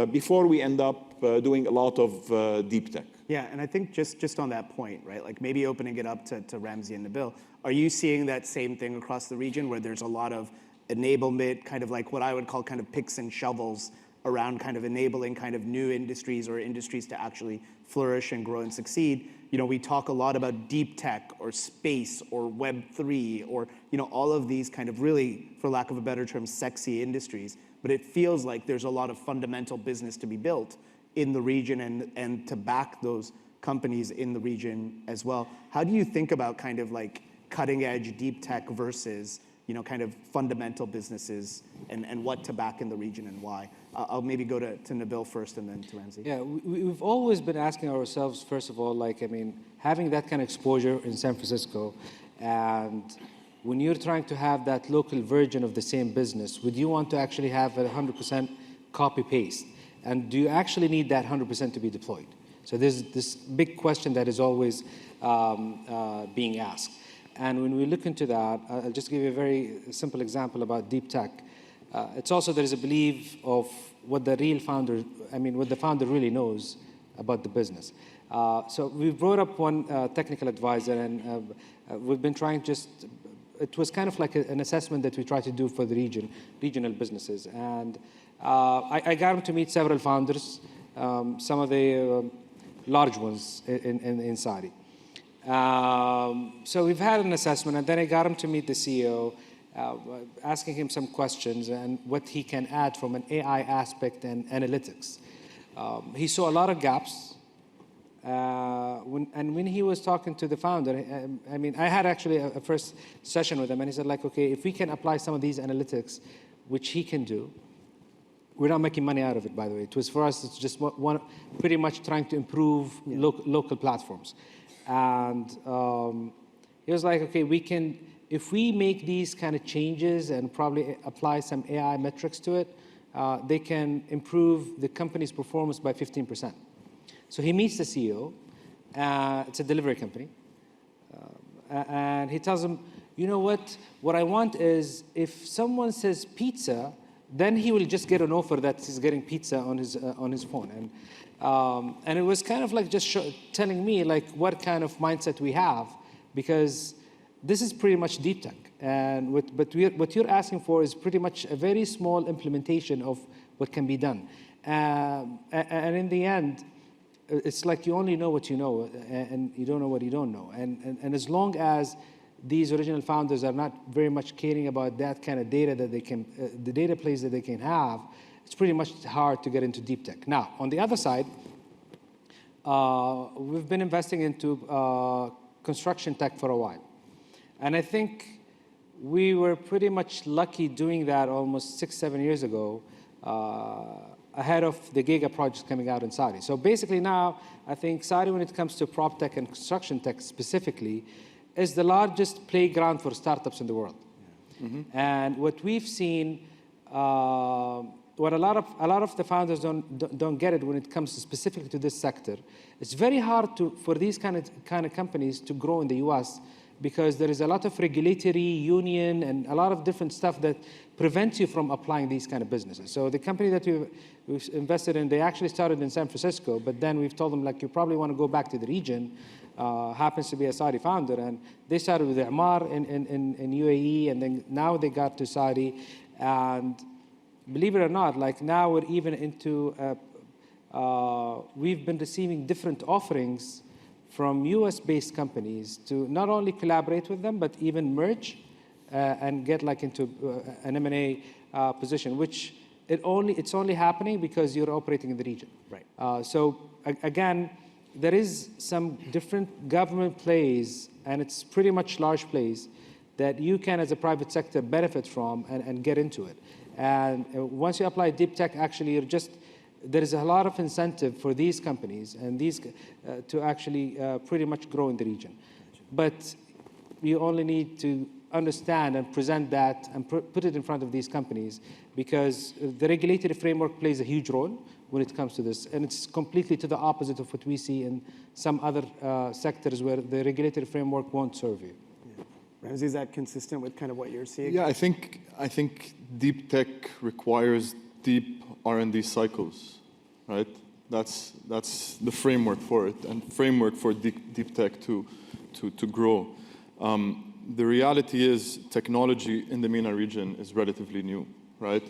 before we end up doing a lot of deep tech. Yeah, and I think just on that point, right, like maybe opening it up to Ramzi and Nabil, are you seeing that same thing across the region where there's a lot of enablement, kind of like what I would call kind of picks and shovels around kind of enabling kind of new industries or industries to actually flourish and grow and succeed? You know, we talk a lot about deep tech or space or Web3 or, you know, all of these kind of really, for lack of a better term, sexy industries. But it feels like there's a lot of fundamental business to be built in the region and to back those companies in the region as well. How do you think about kind of like cutting edge deep tech versus, you know, kind of fundamental businesses and what to back in the region and why? I'll maybe go to Nabil first and then to Ramzi. Yeah, we've always been asking ourselves, first of all, like, I mean, having that kind of exposure in San Francisco, and when you're trying to have that local version of the same business, would you want to actually have a 100% copy-paste? And do you actually need that 100% to be deployed? So there's this big question that is always being asked. And when we look into that, I'll just give you a very simple example about deep tech. It's also there is a belief of what the real founder, I mean, what the founder really knows about the business. So we brought up one technical advisor, and we've been trying it was kind of like an assessment that we try to do for the regional businesses. And I got him to meet several founders, some of the large ones in Saudi. So we've had an assessment, and then I got him to meet the CEO, asking him some questions and what he can add from an AI aspect and analytics. He saw a lot of gaps. When he was talking to the founder, I mean, I had actually a first session with him, and he said, like, okay, if we can apply some of these analytics, which he can do, we're not making money out of it, by the way. It was for us, it's just pretty much trying to improve local platforms. And he was like, okay, if we make these kind of changes and probably apply some AI metrics to it, they can improve the company's performance by 15%. So he meets the CEO, it's a delivery company, and he tells him, you know what I want is if someone says pizza, then he will just get an offer that he's getting pizza on his phone. And it was kind of like just telling me like what kind of mindset we have, because this is pretty much deep tech. And what you're asking for is pretty much a very small implementation of what can be done. And in the end, it's like you only know what you know, and you don't know what you don't know. And as long as these original founders are not very much caring about that kind of data that they can, the data plays that they can have, it's pretty much hard to get into deep tech. Now, on the other side, we've been investing into construction tech for a while. And I think we were pretty much lucky doing that almost 6-7 years ago, ahead of the Giga projects coming out in Saudi. So basically now, I think Saudi, when it comes to prop tech and construction tech specifically, is the largest playground for startups in the world. Yeah. Mm-hmm. And what we've seen, what a lot of the founders don't get it when it comes specifically to this sector. It's very hard for these kind of companies to grow in the U.S. because there is a lot of regulatory union and a lot of different stuff that prevents you from applying these kind of businesses. So the company that we've invested in, they actually started in San Francisco, but then we've told them, like, you probably want to go back to the region. Happens to be a Saudi founder, and they started with Amar in UAE, and then now they got to Saudi. And believe it or not, like now we're even into, we've been receiving different offerings from US-based companies to not only collaborate with them, but even merge and get like into an M&A position, which it's only happening because you're operating in the region. Right. So again, there is some different government plays, and it's pretty much large plays that you can, as a private sector, benefit from and get into it. And once you apply deep tech, actually, you're just there is a lot of incentive for these companies and these to actually pretty much grow in the region. But you only need to understand and present that and put it in front of these companies, because the regulatory framework plays a huge role when it comes to this. And it's completely to the opposite of what we see in some other sectors where the regulatory framework won't serve you. Ramzi, is that consistent with kind of what you're seeing? Yeah, I think deep tech requires deep R&D cycles, right? That's the framework for it, and framework for deep tech to grow. The reality is technology in the MENA region is relatively new, right?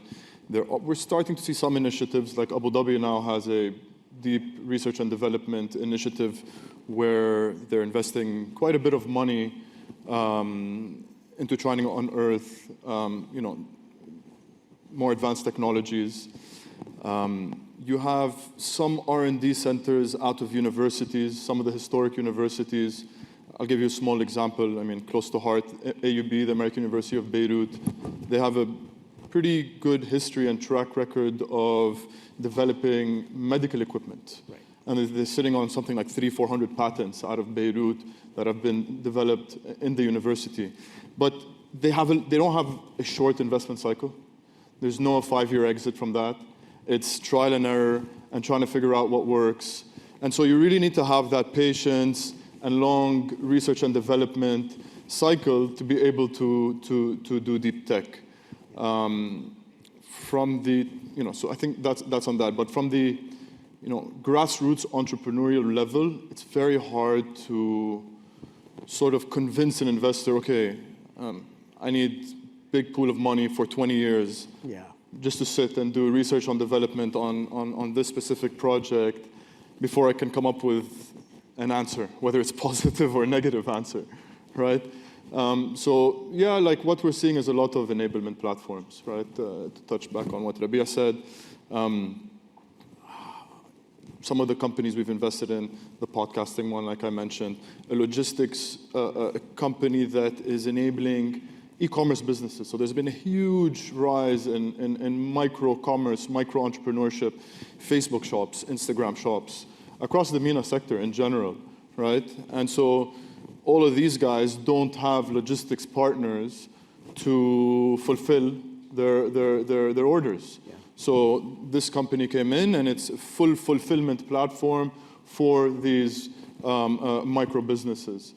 We're starting to see some initiatives, like Abu Dhabi now has a deep research and development initiative where they're investing quite a bit of money into trying to unearth, more advanced technologies. You have some R&D centers out of universities, some of the historic universities. I'll give you a small example. I mean, close to heart, AUB, the American University of Beirut, they have a pretty good history and track record of developing medical equipment. Right. And they're sitting on something like 300-400 patents out of Beirut that have been developed in the university. But they don't have a short investment cycle. There's no 5-year exit from that. It's trial and error and trying to figure out what works. And so you really need to have that patience and long research and development cycle to be able to do deep tech. From the, so I think that's on that. But from the, grassroots entrepreneurial level, it's very hard to sort of convince an investor, okay, I need big pool of money for 20 years just to sit and do research on development on this specific project before I can come up with an answer, whether it's positive or negative answer, right? So yeah, like what we're seeing is a lot of enablement platforms, right? To touch back on what Rabih said, some of the companies we've invested in, the podcasting one, like I mentioned, a logistics company that is enabling e-commerce businesses. So there's been a huge rise in micro-commerce, micro-entrepreneurship, Facebook shops, Instagram shops, across the MENA sector in general, right? And so all of these guys don't have logistics partners to fulfill their orders. Yeah. So this company came in, and it's a full fulfillment platform for these micro businesses.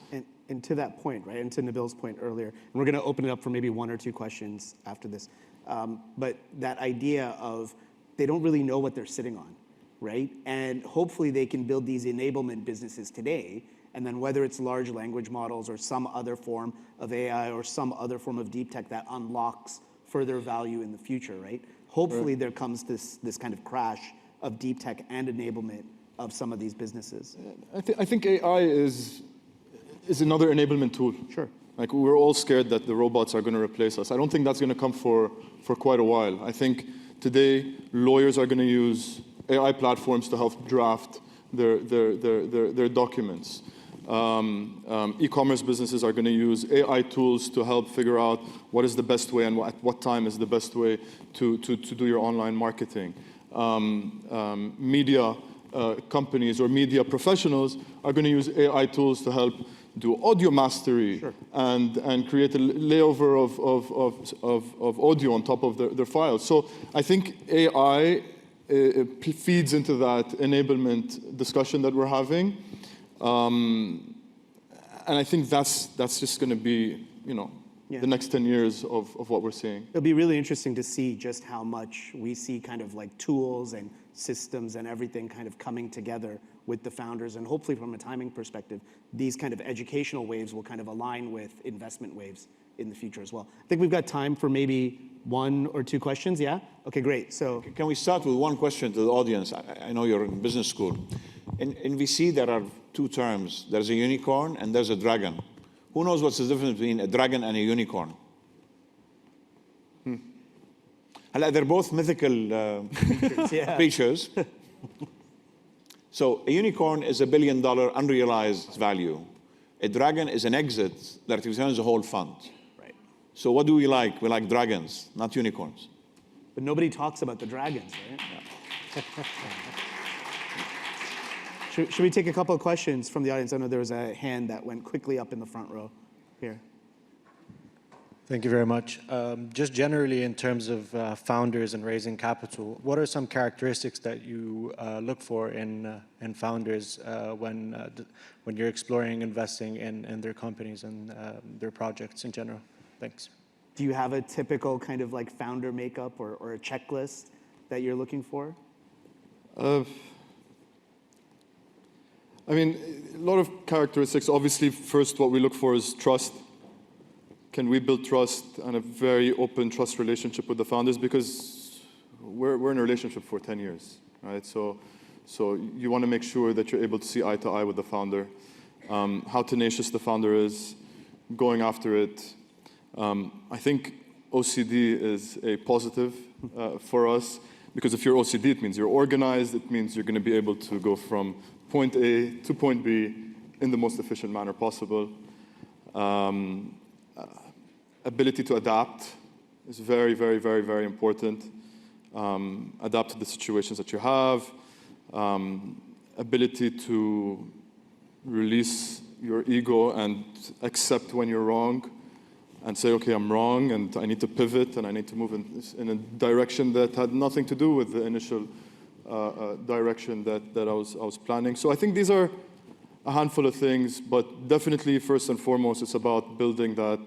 And to that point, right, and to Nabil's point earlier, and we're going to open it up for maybe 1 or 2 questions after this, but that idea of they don't really know what they're sitting on, right? And hopefully they can build these enablement businesses today, and then whether it's large language models or some other form of AI or some other form of deep tech that unlocks further value in the future, right? Hopefully there comes this kind of crash of deep tech and enablement of some of these businesses. I think AI is another enablement tool. Sure. Like, we're all scared that the robots are going to replace us. I don't think that's going to come for quite a while. I think today lawyers are going to use AI platforms to help draft their documents. E-commerce businesses are going to use AI tools to help figure out what is the best way and at what time is the best way to do your online marketing. Media companies or media professionals are going to use AI tools to help do audio mastery. Sure. and create a layover of audio on top of their files. So I think AI feeds into that enablement discussion that we're having. And I think that's just going to be, the next 10 years of what we're seeing. It'll be really interesting to see just how much we see kind of like tools and systems and everything kind of coming together with the founders. And hopefully from a timing perspective, these kind of educational waves will kind of align with investment waves in the future as well. I think we've got time for maybe 1 or 2 questions, yeah? Okay, great. So can we start with 1 question to the audience? I know you're in business school. In VC, there are 2 terms. There's a unicorn and there's a dragon. Who knows what's the difference between a dragon and a unicorn? They're both mythical creatures. So a unicorn is $1 billion unrealized value. A dragon is an exit that returns the whole fund. Right. So what do we like? We like dragons, not unicorns. But nobody talks about the dragons, right? Yeah. Should we take a couple of questions from the audience? I know there was a hand that went quickly up in the front row here. Thank you very much. Just generally in terms of founders and raising capital, what are some characteristics that you look for in founders when you're exploring investing in their companies and their projects in general? Thanks. Do you have a typical kind of like founder makeup or a checklist that you're looking for? I mean, a lot of characteristics. Obviously, first, what we look for is trust. Can we build trust and a very open trust relationship with the founders? Because we're in a relationship for 10 years, right? So you want to make sure that you're able to see eye to eye with the founder, how tenacious the founder is, going after it. I think OCD is a positive for us, because if you're OCD, it means you're organized. It means you're going to be able to go from point A to point B in the most efficient manner possible. Ability to adapt is very, very, very, very important. Adapt to the situations that you have. Ability to release your ego and accept when you're wrong and say, okay, I'm wrong and I need to pivot and I need to move in a direction that had nothing to do with the initial direction that I was planning. So I think these are a handful of things, but definitely first and foremost, it's about building that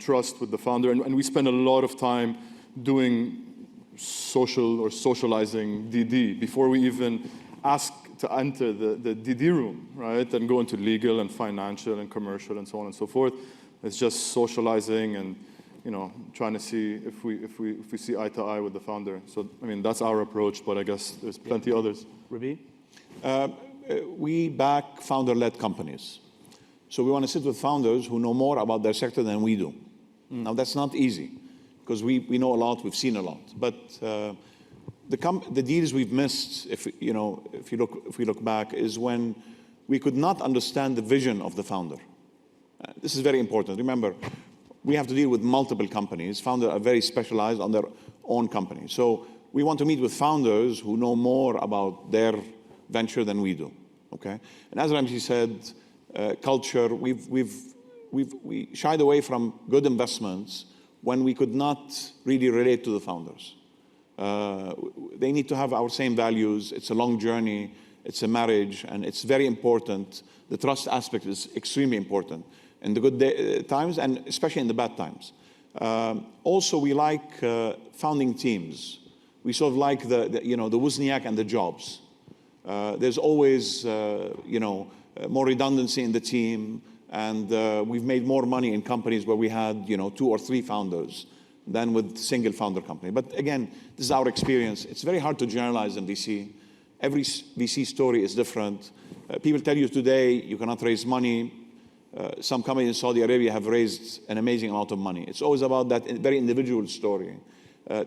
trust with the founder. And we spend a lot of time doing social or socializing DD before we even ask to enter the DD room, right? And go into legal and financial and commercial and so on and so forth. It's just socializing and trying to see if we see eye to eye with the founder. So I mean that's our approach, but I guess there's plenty others. Rabih? We back founder-led companies. So we want to sit with founders who know more about their sector than we do. Now that's not easy because we know a lot, we've seen a lot. But the deals we've missed, if we look back, is when we could not understand the vision of the founder. This is very important. Remember, we have to deal with multiple companies. Founders are very specialized on their own company. So we want to meet with founders who know more about their venture than we do. Okay? And as Ramzi said, culture, we shied away from good investments when we could not really relate to the founders. They need to have our same values. It's a long journey. It's a marriage, and it's very important. The trust aspect is extremely important in the good times and especially in the bad times. Also, we like founding teams. We sort of like the Wozniak and the Jobs. There's always more redundancy in the team, and we've made more money in companies where we had 2 or 3 founders than with single founder company. But again, this is our experience. It's very hard to generalize in VC. Every VC story is different. People tell you today you cannot raise money. Some companies in Saudi Arabia have raised an amazing amount of money. It's always about that very individual story.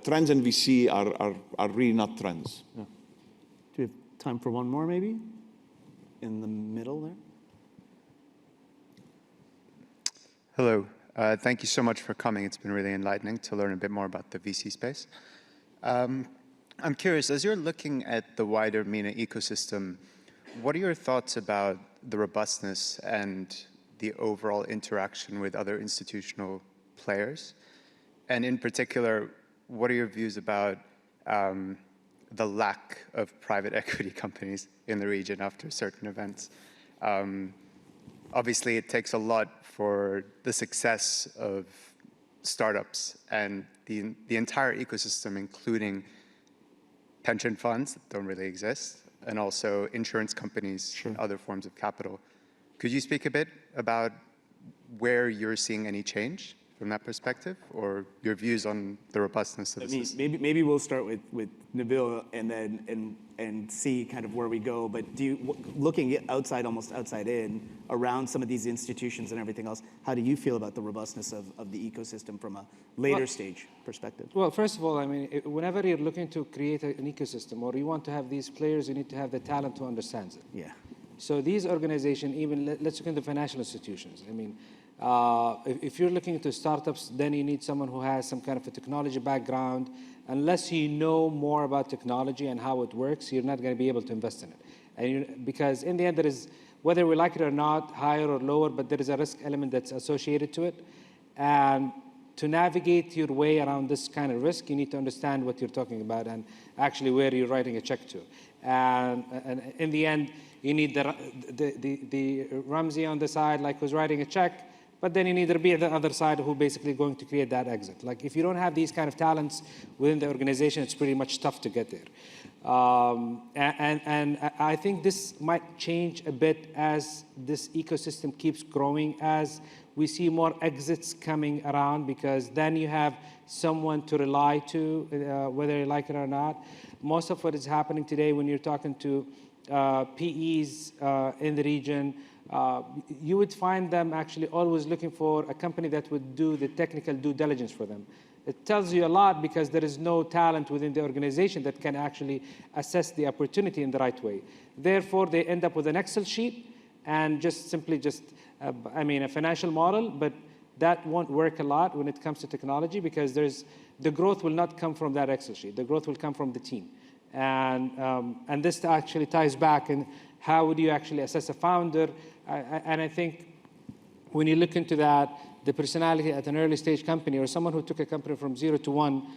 Trends in VC are really not trends. Yeah. Do we have time for one more, maybe? In the middle there. Hello. Thank you so much for coming. It's been really enlightening to learn a bit more about the VC space. I'm curious, as you're looking at the wider MENA ecosystem, what are your thoughts about the robustness and the overall interaction with other institutional players? And in particular, what are your views about the lack of private equity companies in the region after certain events? Obviously, it takes a lot for the success of startups and the entire ecosystem, including pension funds that don't really exist, and also insurance companies and other forms of capital. Could you speak a bit about where you're seeing any change from that perspective, or your views on the robustness of the system? Maybe we'll start with Nabil and then and see kind of where we go. But looking outside, almost outside in, around some of these institutions and everything else, how do you feel about the robustness of the ecosystem from a later stage perspective? Well, first of all, I mean, whenever you're looking to create an ecosystem or you want to have these players, you need to have the talent to understand it. Yeah. So these organizations, even let's look into financial institutions. I mean, if you're looking into startups, then you need someone who has some kind of a technology background, unless you know more about technology and how it works, you're not going to be able to invest in it. And because in the end, there is, whether we like it or not, higher or lower, but there is a risk element that's associated to it. And to navigate your way around this kind of risk, you need to understand what you're talking about and actually where you're writing a check to. And in the end, you need the Ramzi on the side, like who's writing a check, but then you need Rabih on the other side who basically going to create that exit. Like if you don't have these kind of talents within the organization, it's pretty much tough to get there. And I think this might change a bit as this ecosystem keeps growing, as we see more exits coming around, because then you have someone to rely to, whether you like it or not. Most of what is happening today when you're talking to PEs in the region, you would find them actually always looking for a company that would do the technical due diligence for them. It tells you a lot because there is no talent within the organization that can actually assess the opportunity in the right way. Therefore, they end up with an Excel sheet and a financial model, but that won't work a lot when it comes to technology, because the growth will not come from that Excel sheet. The growth will come from the team. And this actually ties back in how would you actually assess a founder. And I think when you look into that, the personality at an early stage company or someone who took a company from 0 to 1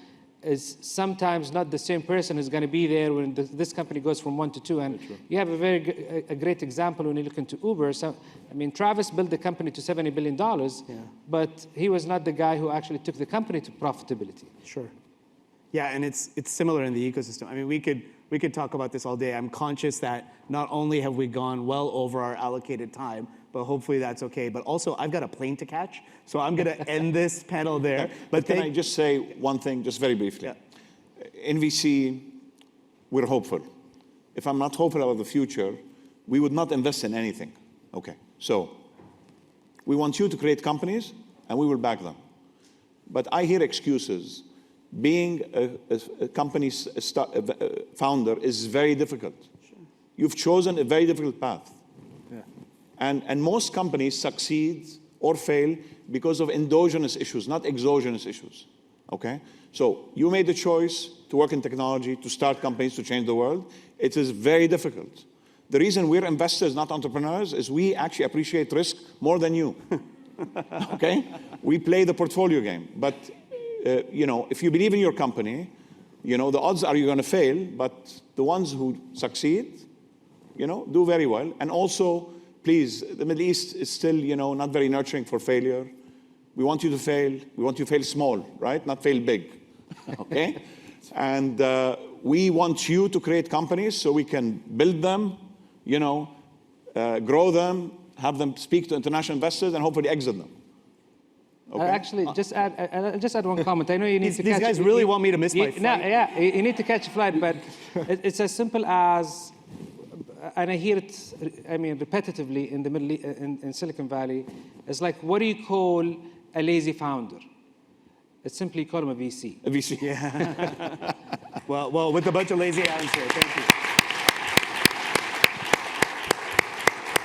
is sometimes not the same person who's going to be there when this company goes from 1 to 2. And you have a great example when you look into Uber. So, I mean, Travis built the company to $70 billion, but he was not the guy who actually took the company to profitability. Sure. Yeah, and it's similar in the ecosystem. I mean, we could talk about this all day. I'm conscious that not only have we gone well over our allocated time, but hopefully that's okay. But also, I've got a plane to catch, so I'm going to end this panel there. But can I just say one thing, just very briefly? Yeah. In VC, we're hopeful. If I'm not hopeful about the future, we would not invest in anything. Okay, so we want you to create companies, and we will back them. But I hear excuses. Being a company's founder is very difficult. Sure. You've chosen a very difficult path. Yeah. And most companies succeed or fail because of endogenous issues, not exogenous issues. Okay? So you made the choice to work in technology, to start companies, to change the world. It is very difficult. The reason we're investors, not entrepreneurs, is we actually appreciate risk more than you. Okay? We play the portfolio game. But if you believe in your company, the odds are you're going to fail, but the ones who succeed, do very well. And also, please, the Middle East is still, not very nurturing for failure. We want you to fail. We want you to fail small, right? Not fail big, okay? And we want you to create companies so we can build them, grow them, have them speak to international investors, and hopefully exit them. Okay. Actually, just add one comment. I know you need to catch... These guys really want me to miss my flight. No, yeah, you need to catch a flight, but it's as simple as, and I hear it, repetitively in the in Silicon Valley, it's like, what do you call a lazy founder? It's simply call him a VC. A VC. Yeah. well, with a bunch of lazy hands here. Thank you.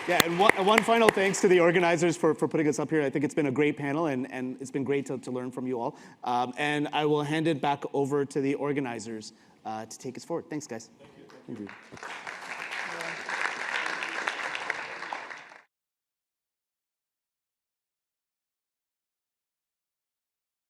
Yeah, and one final thanks to the organizers for putting us up here. I think it's been a great panel, and it's been great to learn from you all. And I will hand it back over to the organizers to take us forward. Thanks, guys. Thank you.